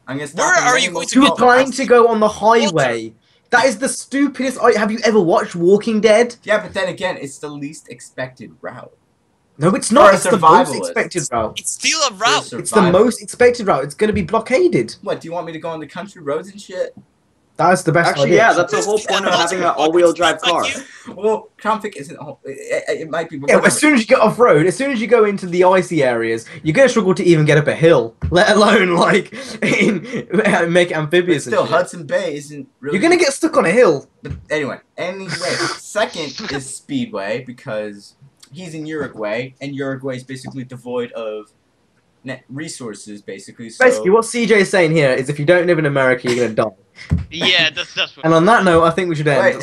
I'm going to stop. Where are you going to You get were trying to go on the highway. That is the stupidest... Have you ever watched Walking Dead? Yeah, but then again, it's the least expected route. No, it's not. It's the most survivalist. expected route. It's still a route. It's the most expected route. It's going to be blockaded. What, do you want me to go on the country roads and shit? That's the best Actually, idea. yeah, that's the whole point of having an all-wheel drive car. Well, Crown Vic isn't... It might be... Yeah, as soon as you get off-road, as soon as you go into the icy areas, you're going to struggle to even get up a hill, let alone, like, make it amphibious. But still, Hudson Bay isn't really... You're going to get stuck on a hill. But anyway, second is Speedway, because he's in Uruguay, and Uruguay is basically devoid of resources, basically. So... Basically, what CJ is saying here is if you don't live in America, you're going to die. Yeah, that's what... And on that note, I think we should end. Right,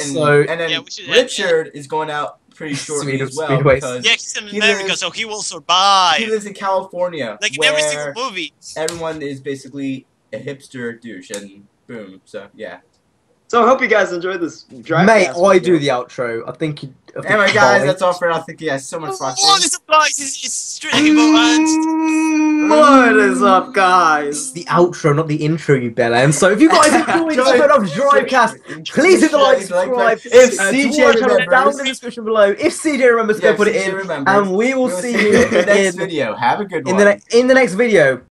and then yeah, we should Richard is going out pretty shortly as well, Speedways. because Yeah, he's in America, so he will survive. he lives in California, Like in where every single movie. everyone is basically a hipster douche, and boom, so yeah. So I hope you guys enjoyed this DriveCast. Mate, I video. do the outro. I think you... Anyway, guys, that's all for now. Thank you guys so much for watching. All the supplies is straight like and What is up, guys? the outro, not the intro, you bella. And so if you guys enjoyed this episode of DriveCast, please hit the like, subscribe. If to CJ our channel remembers, down in the description below. If CJ remembers, go put it in. And we will see you in the next in video. Have a good one. in the next video.